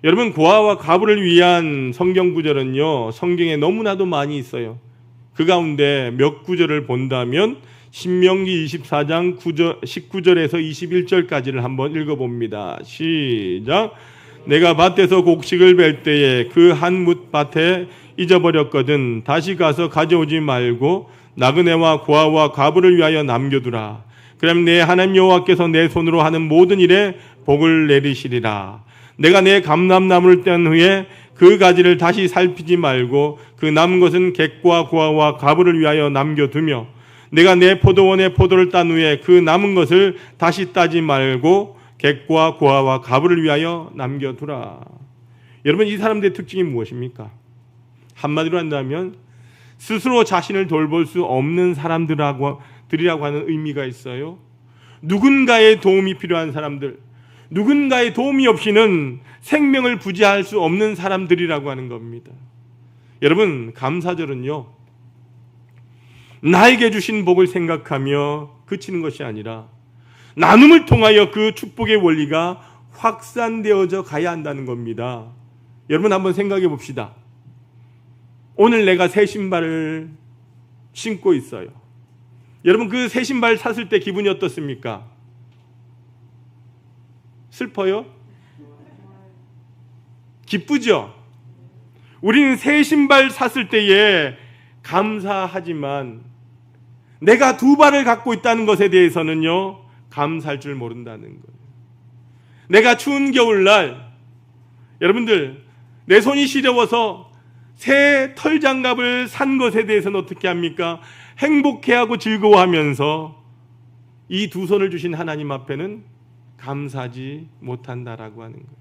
여러분, 고아와 과부를 위한 성경 구절은요, 성경에 너무나도 많이 있어요. 그 가운데 몇 구절을 본다면 신명기 24장 19절에서 21절까지를 한번 읽어봅니다. 시작. 내가 밭에서 곡식을 벨 때에 그 한 뭇 밭에 잊어버렸거든 다시 가서 가져오지 말고 나그네와 고아와 과부를 위하여 남겨두라. 그럼 내 하나님 여호와께서 내 손으로 하는 모든 일에 복을 내리시리라. 내가 내 감람나무를 뗀 후에 그 가지를 다시 살피지 말고 그 남은 것은 객과 고아와 과부를 위하여 남겨두며 내가 내 포도원의 포도를 딴 후에 그 남은 것을 다시 따지 말고 객과 고아와 가부를 위하여 남겨두라. 여러분, 이 사람들의 특징이 무엇입니까? 한마디로 한다면 스스로 자신을 돌볼 수 없는 사람들이라고 하는 의미가 있어요. 누군가의 도움이 필요한 사람들, 누군가의 도움이 없이는 생명을 부지할 수 없는 사람들이라고 하는 겁니다. 여러분, 감사절은요, 나에게 주신 복을 생각하며 그치는 것이 아니라 나눔을 통하여 그 축복의 원리가 확산되어져 가야 한다는 겁니다. 여러분, 한번 생각해 봅시다. 오늘 내가 새 신발을 신고 있어요. 여러분, 그 새 신발 샀을 때 기분이 어떻습니까? 슬퍼요? 기쁘죠? 우리는 새 신발 샀을 때에 감사하지만 내가 두 발을 갖고 있다는 것에 대해서는요, 감사할 줄 모른다는 거예요. 내가 추운 겨울날, 여러분들, 내 손이 시려워서 새 털장갑을 산 것에 대해서는 어떻게 합니까? 행복해하고 즐거워하면서 이 두 손을 주신 하나님 앞에는 감사하지 못한다라고 하는 거예요.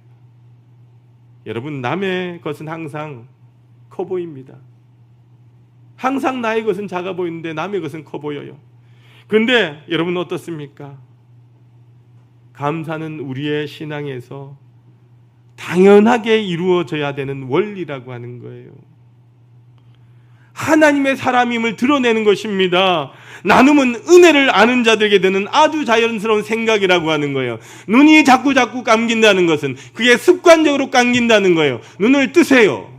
여러분, 남의 것은 항상 커 보입니다. 항상 나의 것은 작아 보이는데 남의 것은 커 보여요. 그런데 여러분 어떻습니까? 감사는 우리의 신앙에서 당연하게 이루어져야 되는 원리라고 하는 거예요. 하나님의 사람임을 드러내는 것입니다. 나눔은 은혜를 아는 자들에게 드는 아주 자연스러운 생각이라고 하는 거예요. 눈이 자꾸 감긴다는 것은 그게 습관적으로 감긴다는 거예요. 눈을 뜨세요.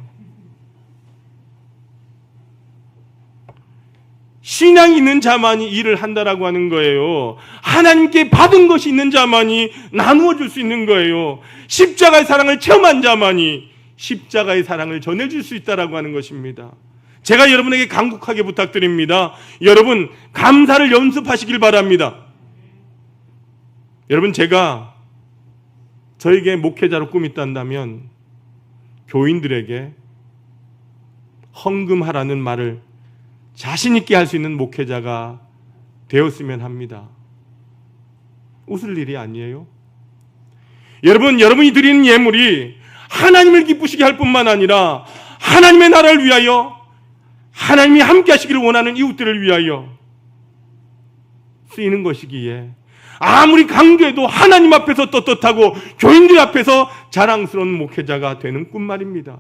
신앙이 있는 자만이 일을 한다라고 하는 거예요. 하나님께 받은 것이 있는 자만이 나누어 줄 수 있는 거예요. 십자가의 사랑을 체험한 자만이 십자가의 사랑을 전해줄 수 있다라고 하는 것입니다. 제가 여러분에게 간곡하게 부탁드립니다. 여러분, 감사를 연습하시길 바랍니다. 여러분, 제가 저에게 목회자로 꿈이 있다면 교인들에게 헌금하라는 말을 자신 있게 할 수 있는 목회자가 되었으면 합니다. 웃을 일이 아니에요. 여러분, 여러분이 드리는 예물이 하나님을 기쁘시게 할 뿐만 아니라 하나님의 나라를 위하여, 하나님이 함께 하시기를 원하는 이웃들을 위하여 쓰이는 것이기에 아무리 강조해도 하나님 앞에서 떳떳하고 교인들 앞에서 자랑스러운 목회자가 되는 꿈 말입니다.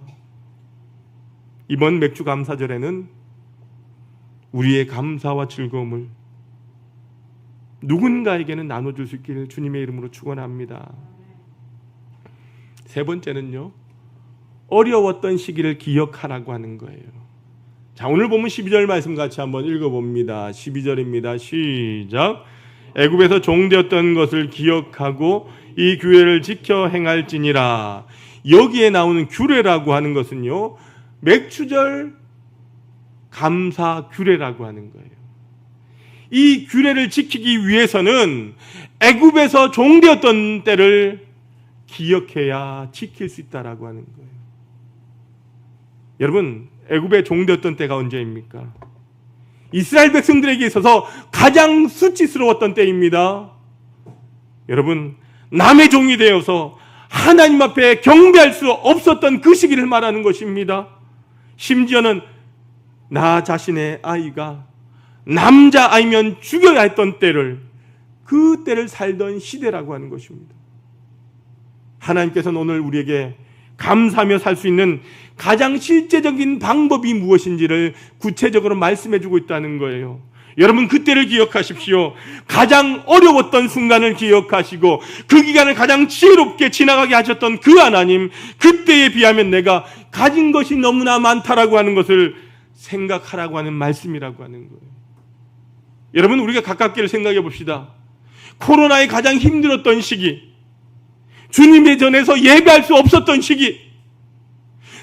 이번 맥주 감사절에는 우리의 감사와 즐거움을 누군가에게는 나눠줄 수 있기를 주님의 이름으로 축원합니다. 세 번째는요, 어려웠던 시기를 기억하라고 하는 거예요. 자, 오늘 보면 12절 말씀 같이 한번 읽어봅니다. 12절입니다. 시작. 애굽에서 종되었던 것을 기억하고 이 규례를 지켜 행할지니라. 여기에 나오는 규례라고 하는 것은요, 맥추절 감사 규례라고 하는 거예요. 이 규례를 지키기 위해서는 애굽에서 종되었던 때를 기억해야 지킬 수 있다라고 하는 거예요. 여러분, 애굽에 종되었던 때가 언제입니까? 이스라엘 백성들에게 있어서 가장 수치스러웠던 때입니다. 여러분, 남의 종이 되어서 하나님 앞에 경배할 수 없었던 그 시기를 말하는 것입니다. 심지어는 나 자신의 아이가 남자아이면 죽여야 했던 때를, 그 때를 살던 시대라고 하는 것입니다. 하나님께서는 오늘 우리에게 감사하며 살 수 있는 가장 실제적인 방법이 무엇인지를 구체적으로 말씀해 주고 있다는 거예요. 여러분, 그때를 기억하십시오. 가장 어려웠던 순간을 기억하시고 그 기간을 가장 지혜롭게 지나가게 하셨던 그 하나님, 그때에 비하면 내가 가진 것이 너무나 많다라고 하는 것을 생각하라고 하는 말씀이라고 하는 거예요. 여러분, 우리가 가깝게를 생각해 봅시다. 코로나의 가장 힘들었던 시기, 주님의 전에서 예배할 수 없었던 시기,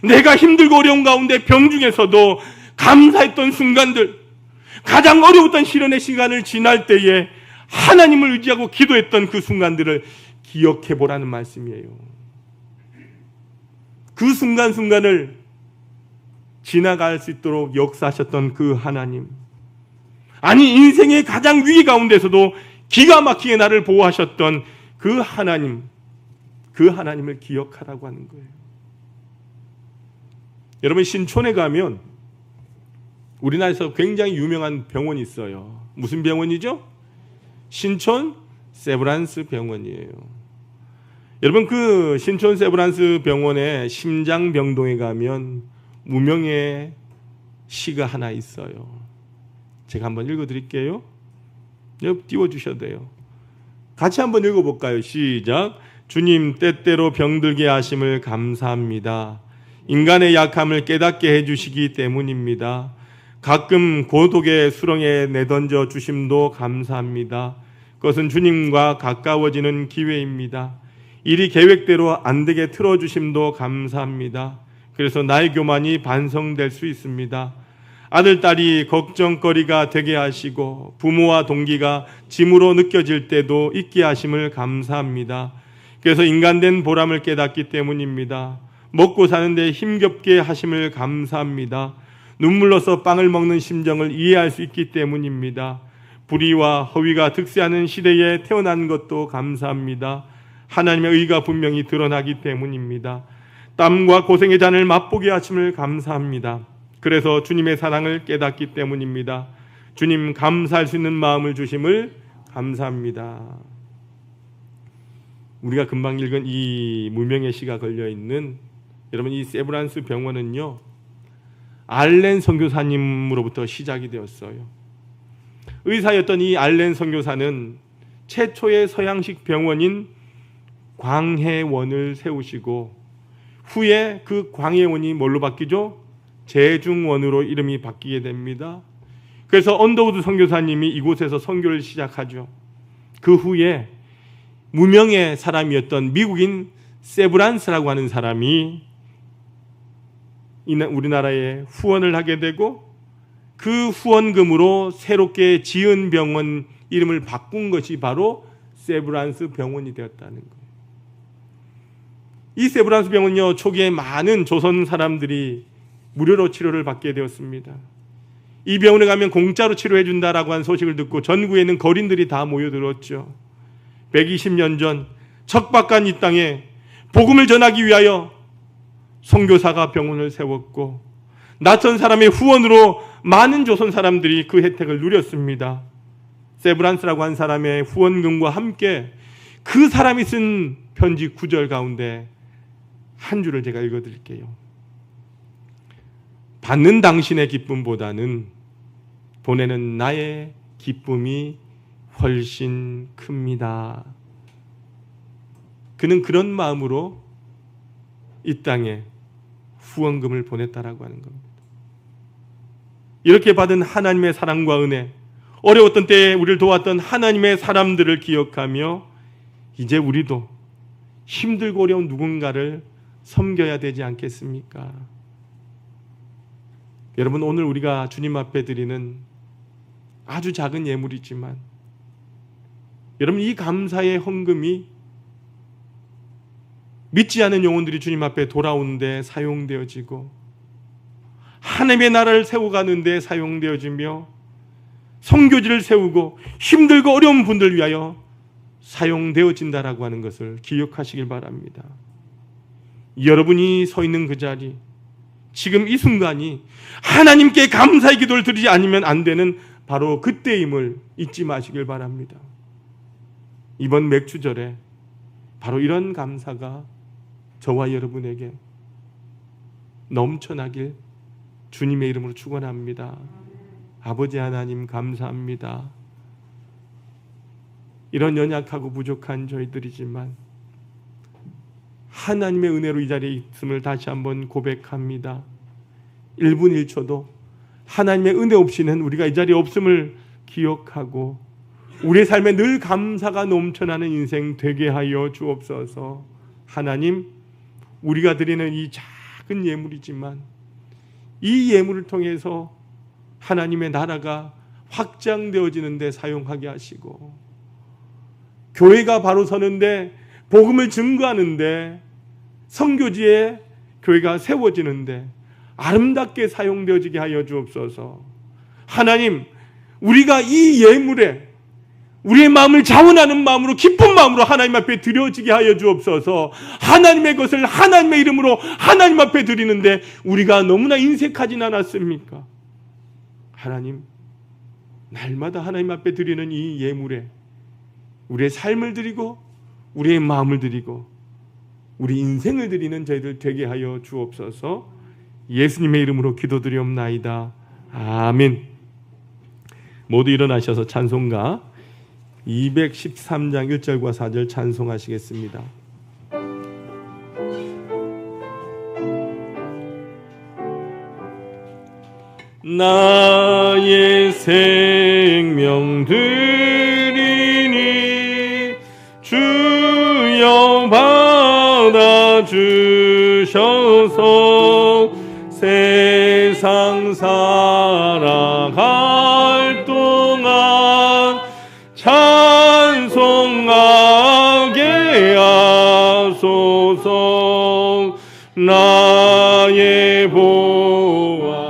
내가 힘들고 어려운 가운데 병중에서도 감사했던 순간들, 가장 어려웠던 시련의 시간을 지날 때에 하나님을 의지하고 기도했던 그 순간들을 기억해 보라는 말씀이에요. 그 순간순간을 지나갈 수 있도록 역사하셨던 그 하나님, 아니 인생의 가장 위기 가운데서도 기가 막히게 나를 보호하셨던 그 하나님을 기억하라고 하는 거예요. 여러분, 신촌에 가면 우리나라에서 굉장히 유명한 병원이 있어요. 무슨 병원이죠? 신촌 세브란스 병원이에요. 여러분, 그 신촌 세브란스 병원의 심장병동에 가면 무명의 시가 하나 있어요. 제가 한번 읽어드릴게요. 띄워주셔도 돼요. 같이 한번 읽어볼까요? 시작. 주님, 때때로 병들게 하심을 감사합니다. 인간의 약함을 깨닫게 해주시기 때문입니다. 가끔 고독의 수렁에 내던져 주심도 감사합니다. 그것은 주님과 가까워지는 기회입니다. 일이 계획대로 안 되게 틀어주심도 감사합니다. 그래서 나의 교만이 반성될 수 있습니다. 아들, 딸이 걱정거리가 되게 하시고 부모와 동기가 짐으로 느껴질 때도 있게 하심을 감사합니다. 그래서 인간된 보람을 깨닫기 때문입니다. 먹고 사는데 힘겹게 하심을 감사합니다. 눈물로써 빵을 먹는 심정을 이해할 수 있기 때문입니다. 불의와 허위가 득세하는 시대에 태어난 것도 감사합니다. 하나님의 의가 분명히 드러나기 때문입니다. 땀과 고생의 잔을 맛보게 하심을 감사합니다. 그래서 주님의 사랑을 깨닫기 때문입니다. 주님, 감사할 수 있는 마음을 주심을 감사합니다. 우리가 금방 읽은 이 무명의 시가 걸려있는, 여러분, 이 세브란스 병원은요, 알렌 선교사님으로부터 시작이 되었어요. 의사였던 이 알렌 선교사는 최초의 서양식 병원인 광해원을 세우시고, 후에 그 광해원이 뭘로 바뀌죠? 제중원으로 이름이 바뀌게 됩니다. 그래서 언더우드 선교사님이 이곳에서 선교를 시작하죠. 그 후에 무명의 사람이었던 미국인 세브란스라고 하는 사람이 우리나라에 후원을 하게 되고, 그 후원금으로 새롭게 지은 병원 이름을 바꾼 것이 바로 세브란스 병원이 되었다는 거예요. 이 세브란스 병원은요, 초기에 많은 조선 사람들이 무료로 치료를 받게 되었습니다. 이 병원에 가면 공짜로 치료해 준다라고 한 소식을 듣고 전국에 있는 거린들이 다 모여들었죠. 120년 전 척박한 이 땅에 복음을 전하기 위하여 선교사가 병원을 세웠고, 낯선 사람의 후원으로 많은 조선 사람들이 그 혜택을 누렸습니다. 세브란스라고 한 사람의 후원금과 함께 그 사람이 쓴 편지 9절 가운데 한 줄을 제가 읽어드릴게요. 받는 당신의 기쁨보다는 보내는 나의 기쁨이 훨씬 큽니다. 그는 그런 마음으로 이 땅에 후원금을 보냈다라고 하는 겁니다. 이렇게 받은 하나님의 사랑과 은혜, 어려웠던 때에 우리를 도왔던 하나님의 사람들을 기억하며 이제 우리도 힘들고 어려운 누군가를 섬겨야 되지 않겠습니까? 여러분, 오늘 우리가 주님 앞에 드리는 아주 작은 예물이지만, 여러분, 이 감사의 헌금이 믿지 않은 영혼들이 주님 앞에 돌아오는데 사용되어지고, 하나님의 나라를 세워가는데 사용되어지며, 선교지를 세우고 힘들고 어려운 분들 위하여 사용되어진다라고 하는 것을 기억하시길 바랍니다. 여러분이 서 있는 그 자리, 지금 이 순간이 하나님께 감사의 기도를 드리지 않으면 안 되는 바로 그때임을 잊지 마시길 바랍니다. 이번 맥주절에 바로 이런 감사가 저와 여러분에게 넘쳐나길 주님의 이름으로 축원합니다. 아버지 하나님, 감사합니다. 이런 연약하고 부족한 저희들이지만 하나님의 은혜로 이 자리에 있음을 다시 한번 고백합니다. 1분 1초도 하나님의 은혜 없이는 우리가 이 자리에 없음을 기억하고 우리의 삶에 늘 감사가 넘쳐나는 인생 되게 하여 주옵소서. 하나님, 우리가 드리는 이 작은 예물이지만 이 예물을 통해서 하나님의 나라가 확장되어지는 데 사용하게 하시고, 교회가 바로 서는데, 복음을 증거하는데, 선교지에 교회가 세워지는데 아름답게 사용되어지게 하여 주옵소서. 하나님, 우리가 이 예물에 우리의 마음을 자원하는 마음으로 기쁜 마음으로 하나님 앞에 드려지게 하여 주옵소서. 하나님의 것을 하나님의 이름으로 하나님 앞에 드리는데 우리가 너무나 인색하진 않았습니까? 하나님, 날마다 하나님 앞에 드리는 이 예물에 우리의 삶을 드리고 우리의 마음을 드리고 우리 인생을 드리는 저희들 되게 하여 주옵소서. 예수님의 이름으로 기도드리옵나이다. 아멘. 모두 일어나셔서 찬송가 213장 1절과 4절 찬송하시겠습니다. 나의 생명 드리니 주여 받아주셔서 세상 살아갈 동안 찬송하게 하소서. 나의 보아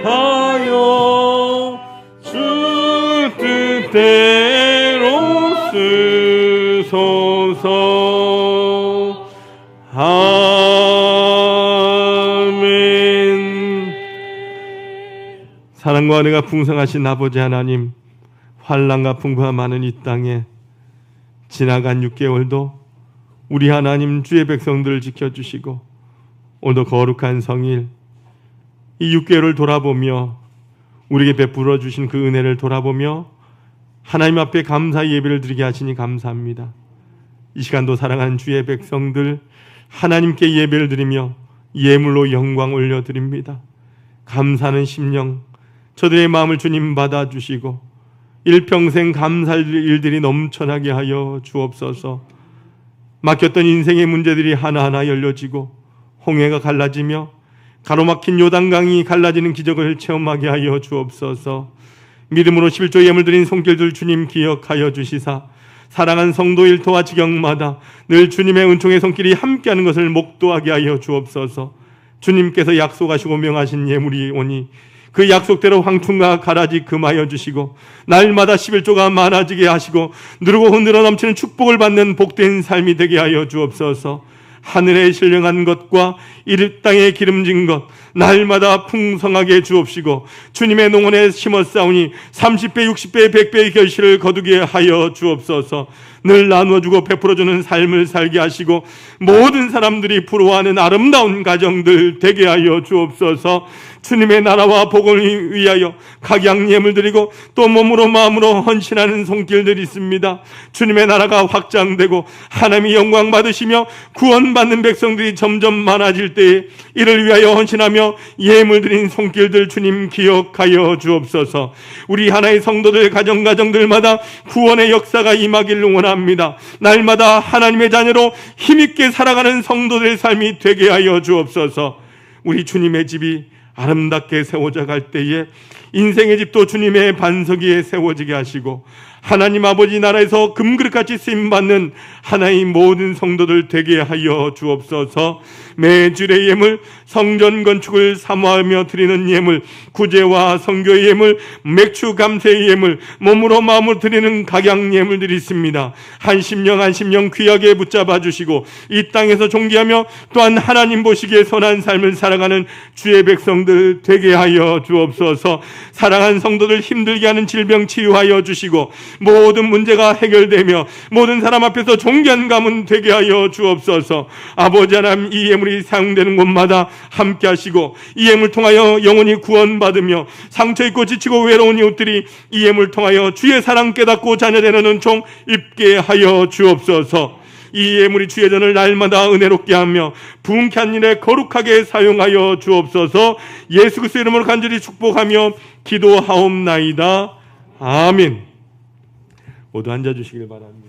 하여 주 뜻대로 쓰소서. 아멘. 사랑과 은혜가 풍성하신 아버지 하나님, 환난과 풍부가 많은 이 땅에 지나간 6개월도 우리 하나님 주의 백성들을 지켜주시고 오늘도 거룩한 성일 이 6개월을 돌아보며 우리에게 베풀어 주신 그 은혜를 돌아보며 하나님 앞에 감사 예배를 드리게 하시니 감사합니다. 이 시간도 사랑하는 주의 백성들 하나님께 예배를 드리며 예물로 영광 올려드립니다. 감사하는 심령 저들의 마음을 주님 받아주시고 일평생 감사할 일들이 넘쳐나게 하여 주옵소서. 막혔던 인생의 문제들이 하나하나 열려지고 홍해가 갈라지며 가로막힌 요단강이 갈라지는 기적을 체험하게 하여 주옵소서. 믿음으로 11조 예물 드린 손길들 주님 기억하여 주시사 사랑한 성도 일터와 지경마다 늘 주님의 은총의 손길이 함께하는 것을 목도하게 하여 주옵소서. 주님께서 약속하시고 명하신 예물이 오니 그 약속대로 황충과 가라지 금하여 주시고 날마다 11조가 많아지게 하시고 누르고 흔들어 넘치는 축복을 받는 복된 삶이 되게 하여 주옵소서. 하늘에 신령한 것과 이 땅에 기름진 것 날마다 풍성하게 주옵시고 주님의 농원에 심었사오니 30배 60배 100배의 결실을 거두게 하여 주옵소서. 늘 나누어주고 베풀어주는 삶을 살게 하시고 모든 사람들이 부러워하는 아름다운 가정들 되게 하여 주옵소서. 주님의 나라와 복을 위하여 각양 예물 드리고 또 몸으로 마음으로 헌신하는 손길들이 있습니다. 주님의 나라가 확장되고 하나님이 영광 받으시며 구원받는 백성들이 점점 많아질 때에 이를 위하여 헌신하며 예물 드린 손길들 주님 기억하여 주옵소서. 우리 하나의 성도들 가정가정들마다 구원의 역사가 임하기를 원합니다. 날마다 하나님의 자녀로 힘있게 살아가는 성도들의 삶이 되게 하여 주옵소서. 우리 주님의 집이 아름답게 세워져 갈 때에 인생의 집도 주님의 반석 위에 세워지게 하시고 하나님 아버지 나라에서 금그릇같이 쓰임받는 하나의 모든 성도들 되게 하여 주옵소서. 매주의 예물, 성전 건축을 사모하며 드리는 예물, 구제와 선교의 예물, 맥주 감사의 예물, 몸으로 마음으로 드리는 각양 예물들이 있습니다. 한 심령 귀하게 붙잡아 주시고 이 땅에서 존귀하며 또한 하나님 보시기에 선한 삶을 살아가는 주의 백성들 되게 하여 주옵소서. 사랑하는 성도들 힘들게 하는 질병 치유하여 주시고 모든 문제가 해결되며 모든 사람 앞에서 존귀한 가문 되게 하여 주옵소서. 아버지 하나님, 이 예물이 사용되는 곳마다 함께 하시고 이 예물 통하여 영혼이 구원받으며 상처 입고 지치고 외로운 이웃들이 이 예물 통하여 주의 사랑 깨닫고 자녀되는 은총 입게 하여 주옵소서. 이 예물이 주의 전을 날마다 은혜롭게 하며 부흥케 한 일에 거룩하게 사용하여 주옵소서. 예수 그리스도의 이름으로 간절히 축복하며 기도하옵나이다. 아멘. 모두 앉아주시길 바랍니다.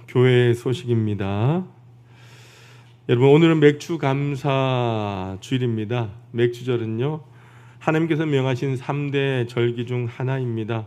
교회의 소식입니다. 여러분, 오늘은 맥주 감사 주일입니다. 맥주절은요, 하나님께서 명하신 3대 절기 중 하나입니다.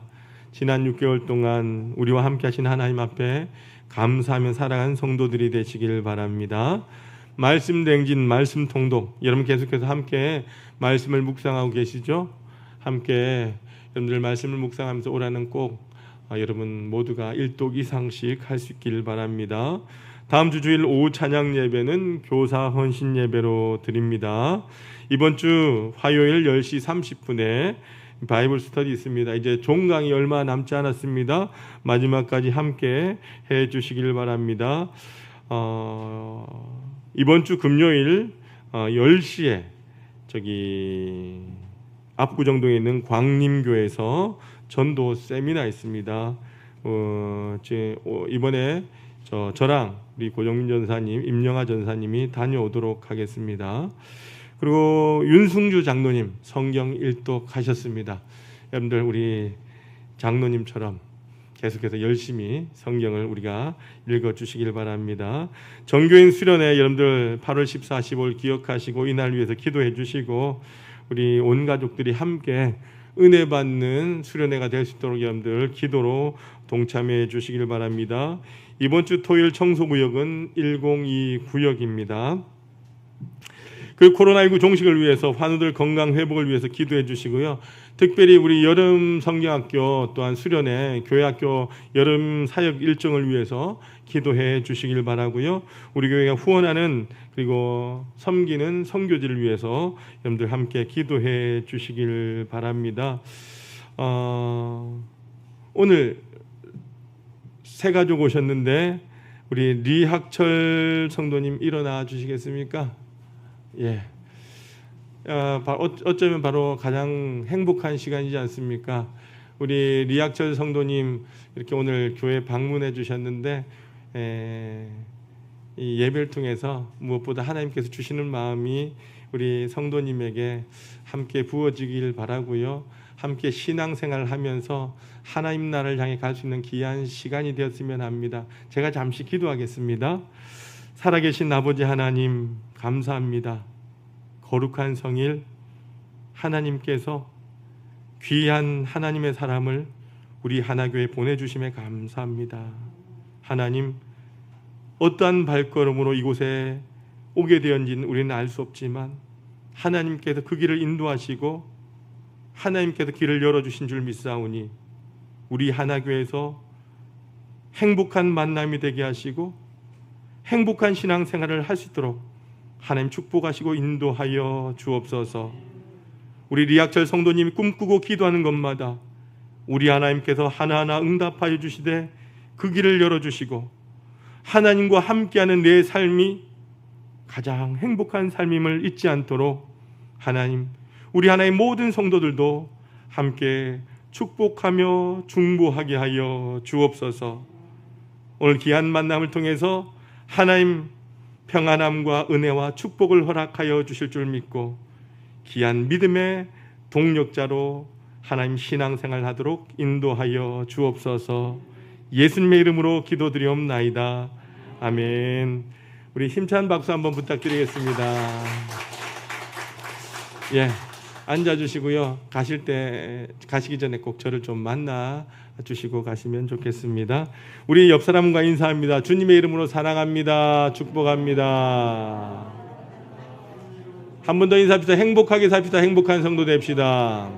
지난 6개월 동안 우리와 함께 하신 하나님 앞에 감사하며 살아간 성도들이 되시길 바랍니다. 말씀 댕진, 말씀 통독, 여러분 계속해서 함께 말씀을 묵상하고 계시죠? 함께 여러분들 말씀을 묵상하면서 올해는 꼭 여러분 모두가 1독 이상씩 할 수 있길 바랍니다. 다음 주 주일 오후 찬양 예배는 교사 헌신 예배로 드립니다. 이번 주 화요일 10시 30분에 바이블 스터디 있습니다. 이제 종강이 얼마 남지 않았습니다. 마지막까지 함께 해 주시길 바랍니다. 이번 주 금요일 10시에 저기 압구정동에 있는 광림교에서 전도 세미나 있습니다. 이번에 저랑 우리 고정민 전사님, 임영하 전사님이 다녀오도록 하겠습니다. 그리고 윤승주 장로님 성경 일독 하셨습니다. 여러분들 우리 장로님처럼 계속해서 열심히 성경을 우리가 읽어주시길 바랍니다. 정교인 수련회 여러분들 8월 14, 15일 기억하시고 이날 위해서 기도해 주시고 우리 온 가족들이 함께 은혜 받는 수련회가 될 수 있도록 여러분들 기도로 동참해 주시길 바랍니다. 이번 주 토요일 청소구역은 102 구역입니다. 그 코로나19 종식을 위해서 환우들 건강 회복을 위해서 기도해 주시고요. 특별히 우리 여름 성경학교 또한 수련회 교회학교 여름 사역 일정을 위해서 기도해 주시길 바라고요. 우리 교회가 후원하는 그리고 섬기는 선교지를 위해서 여러분들 함께 기도해 주시길 바랍니다. 오늘 새 가족 오셨는데 우리 리학철 성도님 일어나 주시겠습니까? 예. 어쩌면 바로 가장 행복한 시간이지 않습니까? 우리 리학철 성도님 이렇게 오늘 교회 방문해 주셨는데 이 예배를 통해서 무엇보다 하나님께서 주시는 마음이 우리 성도님에게 함께 부어지길 바라고요. 함께 신앙생활을 하면서 하나님 나라를 향해 갈 수 있는 귀한 시간이 되었으면 합니다. 제가 잠시 기도하겠습니다. 살아계신 아버지 하나님 감사합니다. 거룩한 성일 하나님께서 귀한 하나님의 사람을 우리 하나교회에 보내주심에 감사합니다. 하나님, 어떠한 발걸음으로 이곳에 오게 되었는지는 우리는 알 수 없지만 하나님께서 그 길을 인도하시고 하나님께서 길을 열어주신 줄 믿사오니 우리 하나교회에서 행복한 만남이 되게 하시고 행복한 신앙생활을 할 수 있도록 하나님 축복하시고 인도하여 주옵소서. 우리 리학철 성도님이 꿈꾸고 기도하는 것마다 우리 하나님께서 하나하나 응답하여 주시되 그 길을 열어주시고 하나님과 함께하는 내 삶이 가장 행복한 삶임을 잊지 않도록 하나님, 우리 하나님 모든 성도들도 함께 축복하며 중보하게 하여 주옵소서. 오늘 귀한 만남을 통해서 하나님 평안함과 은혜와 축복을 허락하여 주실 줄 믿고 귀한 믿음의 동력자로 하나님 신앙생활 하도록 인도하여 주옵소서. 예수님의 이름으로 기도드리옵나이다. 아멘. 우리 힘찬 박수 한번 부탁드리겠습니다. 예, 앉아주시고요. 가시기 전에 꼭 저를 좀 만나 주시고 가시면 좋겠습니다. 우리 옆 사람과 인사합니다. 주님의 이름으로 사랑합니다. 축복합니다. 한 번 더 인사합시다. 행복하게 삽시다. 행복한 성도 됩시다.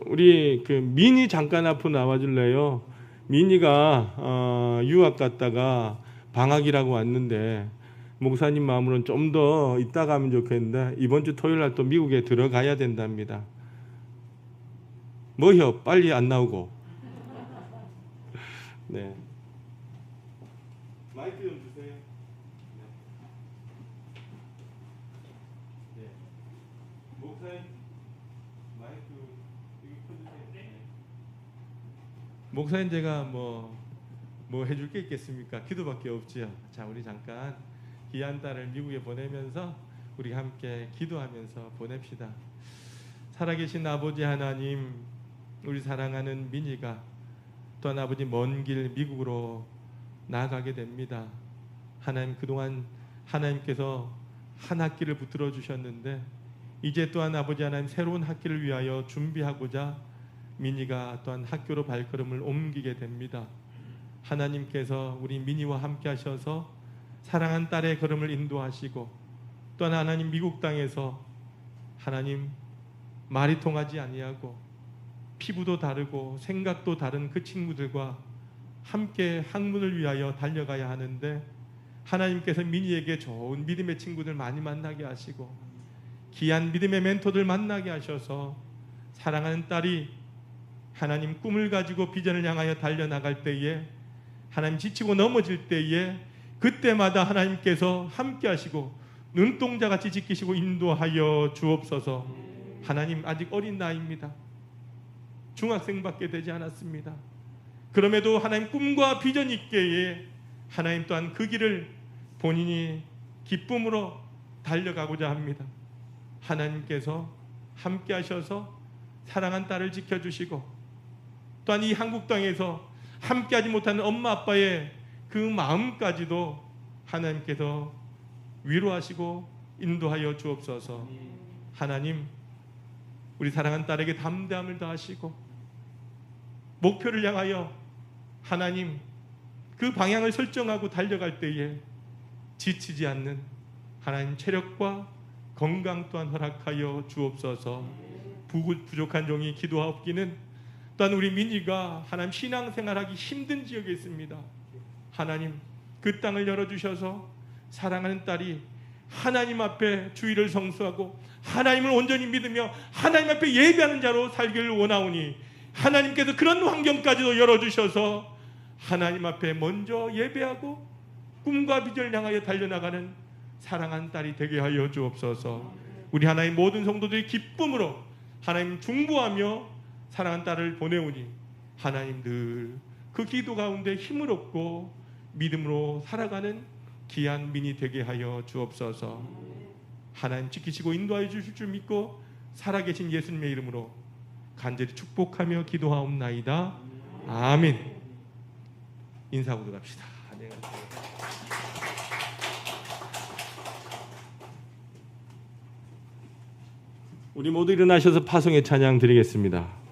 우리 그 미니 잠깐 앞으로 나와줄래요? 미니가 유학 갔다가 방학이라고 왔는데 목사님 마음으로는 좀 더 있다가 하면 좋겠는데 이번 주 토요일 날 또 미국에 들어가야 된답니다. 뭐요? 빨리 안 나오고. 네. 마이크 좀 주세요. 네. 목사님 마이크 여기 켜주세요. 네. 목사님 제가 뭐 해줄 게 있겠습니까? 기도밖에 없지요. 자, 우리 잠깐 귀한 딸을 미국에 보내면서 우리 함께 기도하면서 보냅시다. 살아계신 아버지 하나님, 우리 사랑하는 민희가 또한 아버지 먼 길 미국으로 나아가게 됩니다. 하나님, 그동안 하나님께서 한 학기를 붙들어 주셨는데 이제 또한 아버지 하나님 새로운 학기를 위하여 준비하고자 미니가 또한 학교로 발걸음을 옮기게 됩니다. 하나님께서 우리 미니와 함께 하셔서 사랑한 딸의 걸음을 인도하시고 또한 하나님 미국 땅에서 하나님 말이 통하지 아니하고 피부도 다르고 생각도 다른 그 친구들과 함께 학문을 위하여 달려가야 하는데 하나님께서 미니에게 좋은 믿음의 친구들 많이 만나게 하시고 귀한 믿음의 멘토들 만나게 하셔서 사랑하는 딸이 하나님 꿈을 가지고 비전을 향하여 달려나갈 때에 하나님 지치고 넘어질 때에 그때마다 하나님께서 함께 하시고 눈동자같이 지키시고 인도하여 주옵소서. 하나님, 아직 어린 나이입니다. 중학생밖에 되지 않았습니다. 그럼에도 하나님 꿈과 비전이 있기에 하나님 또한 그 길을 본인이 기쁨으로 달려가고자 합니다. 하나님께서 함께 하셔서 사랑한 딸을 지켜주시고 또한 이 한국 땅에서 함께하지 못하는 엄마 아빠의 그 마음까지도 하나님께서 위로하시고 인도하여 주옵소서. 하나님, 우리 사랑한 딸에게 담대함을 더하시고 목표를 향하여 하나님 그 방향을 설정하고 달려갈 때에 지치지 않는 하나님 체력과 건강 또한 허락하여 주옵소서. 부족한 종이 기도하옵기는 또한 우리 미니가 하나님 신앙생활하기 힘든 지역에 있습니다. 하나님, 그 땅을 열어주셔서 사랑하는 딸이 하나님 앞에 주의를 성수하고 하나님을 온전히 믿으며 하나님 앞에 예배하는 자로 살기를 원하오니 하나님께서 그런 환경까지도 열어주셔서 하나님 앞에 먼저 예배하고 꿈과 비전을 향하여 달려나가는 사랑하는 딸이 되게 하여 주옵소서. 우리 하나님 모든 성도들이 기쁨으로 하나님 중보하며 사랑하는 딸을 보내오니 하나님 늘 그 기도 가운데 힘을 얻고 믿음으로 살아가는 귀한 민이 되게 하여 주옵소서. 하나님 지키시고 인도하여 주실 줄 믿고 살아계신 예수님의 이름으로 간절히 축복하며 기도하옵나이다. 아멘. 인사하고 들어갑시다. 우리 모두 일어나셔서 파송의 찬양 드리겠습니다.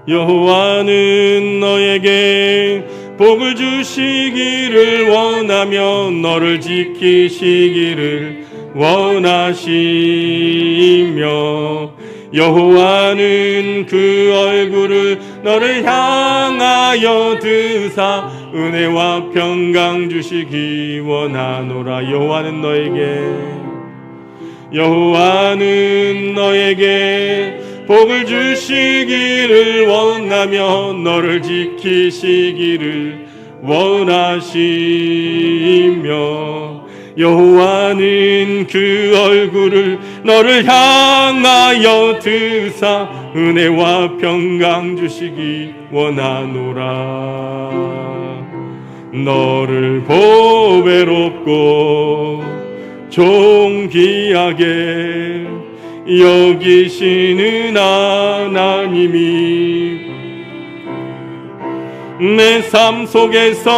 여호와는 너에게 복을 주시기를 원하며 너를 지키시기를 원하시며 여호와는 그 얼굴을 너를 향하여 드사 은혜와 평강 주시기 원하노라. 여호와는 너에게 복을 주시기를 원하며 너를 지키시기를 원하시며 여호와는 그 얼굴을 너를 향하여 드사 은혜와 평강 주시기 원하노라. 너를 보배롭고 존귀하게 여기시는 하나님이 내 삶 속에서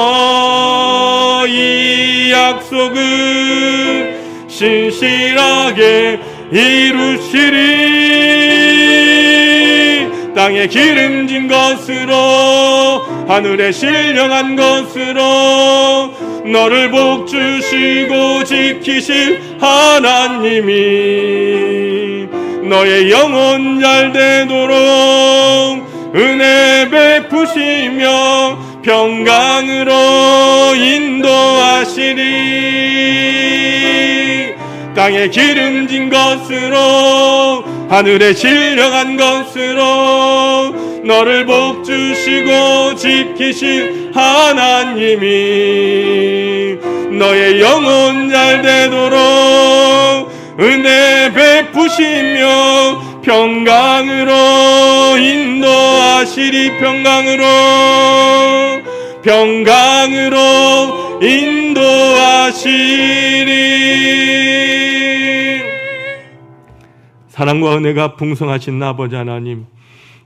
이 약속을 신실하게 이루시리. 땅에 기름진 것으로 하늘에 신령한 것으로 너를 복주시고 지키실 하나님이 너의 영혼 잘 되도록 은혜 베푸시며 평강으로 인도하시리. 땅에 기름진 것으로 하늘에 신령한 것으로 너를 복주시고 지키실 하나님이 너의 영혼 잘 되도록 은혜 베푸시며 평강으로 인도하시리. 평강으로 인도하시리. 사랑과 은혜가 풍성하신 아버지 하나님,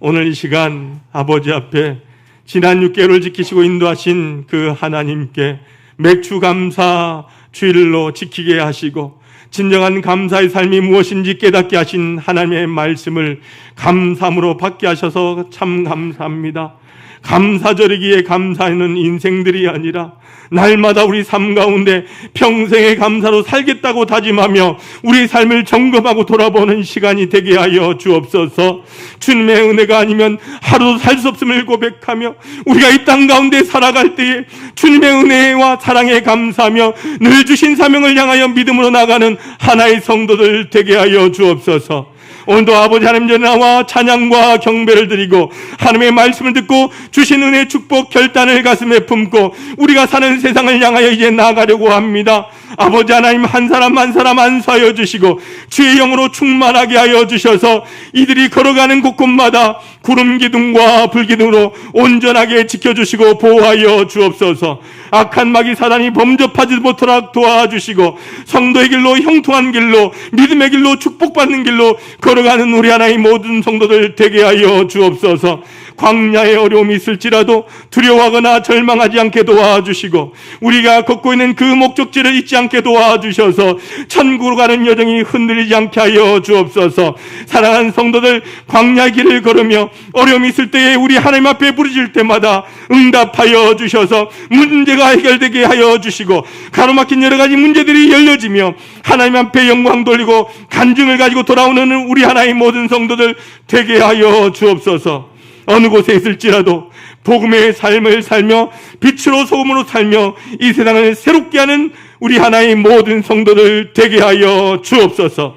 오늘 이 시간 아버지 앞에 지난 6개월을 지키시고 인도하신 그 하나님께 맥주 감사 주일로 지키게 하시고 진정한 감사의 삶이 무엇인지 깨닫게 하신 하나님의 말씀을 감사함으로 받게 하셔서 참 감사합니다. 감사절이기에 감사하는 인생들이 아니라 날마다 우리 삶 가운데 평생의 감사로 살겠다고 다짐하며 우리 삶을 점검하고 돌아보는 시간이 되게 하여 주옵소서. 주님의 은혜가 아니면 하루도 살 수 없음을 고백하며 우리가 이 땅 가운데 살아갈 때에 주님의 은혜와 사랑에 감사하며 늘 주신 사명을 향하여 믿음으로 나가는 하나의 성도들 되게 하여 주옵소서. 오늘도 아버지 하나님 전에 나와 찬양과 경배를 드리고 하나님의 말씀을 듣고 주신 은혜 축복 결단을 가슴에 품고 우리가 사는 세상을 향하여 이제 나아가려고 합니다. 아버지 하나님 한 사람 한 사람 안수하여 주시고 주의 영으로 충만하게 하여 주셔서 이들이 걸어가는 곳곳마다 구름 기둥과 불 기둥으로 온전하게 지켜주시고 보호하여 주옵소서. 악한 마귀 사단이 범접하지 못하도록 도와주시고 성도의 길로 형통한 길로 믿음의 길로 축복받는 길로 걸어가는 우리 하나의 모든 성도들 되게 하여 주옵소서. 광야의 어려움이 있을지라도 두려워하거나 절망하지 않게 도와주시고 우리가 걷고 있는 그 목적지를 잊지 않게 도와주셔서 천국으로 가는 여정이 흔들리지 않게 하여 주옵소서. 사랑하는 성도들 광야의 길을 걸으며 어려움이 있을 때에 우리 하나님 앞에 부르짖을 때마다 응답하여 주셔서 문제가 해결되게 하여 주시고 가로막힌 여러 가지 문제들이 열려지며 하나님 앞에 영광 돌리고 간증을 가지고 돌아오는 우리 하나의 모든 성도들 되게 하여 주옵소서. 어느 곳에 있을지라도 복음의 삶을 살며 빛으로 소금으로 살며 이 세상을 새롭게 하는 우리 하나의 모든 성도들 되게 하여 주옵소서.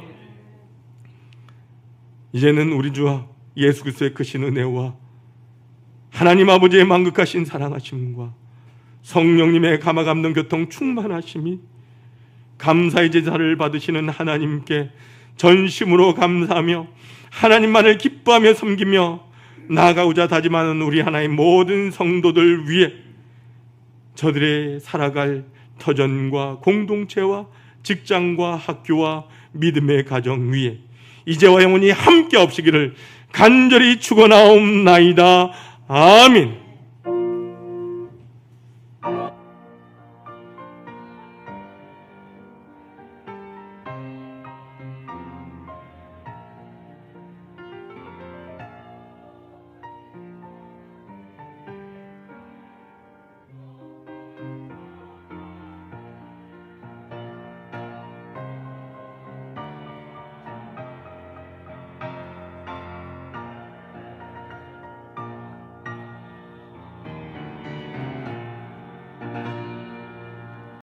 이제는 우리 주 예수 그리스도의 크신 은혜와 하나님 아버지의 만극하신 사랑하심과 성령님의 감화감동 교통 충만하심이 감사의 제사를 받으시는 하나님께 전심으로 감사하며 하나님만을 기뻐하며 섬기며 나아가고자 다짐하는 우리 하나의 모든 성도들 위해 저들의 살아갈 터전과 공동체와 직장과 학교와 믿음의 가정 위에 이제와 영원히 함께 없으기를 간절히 축원하옵나이다. 아멘.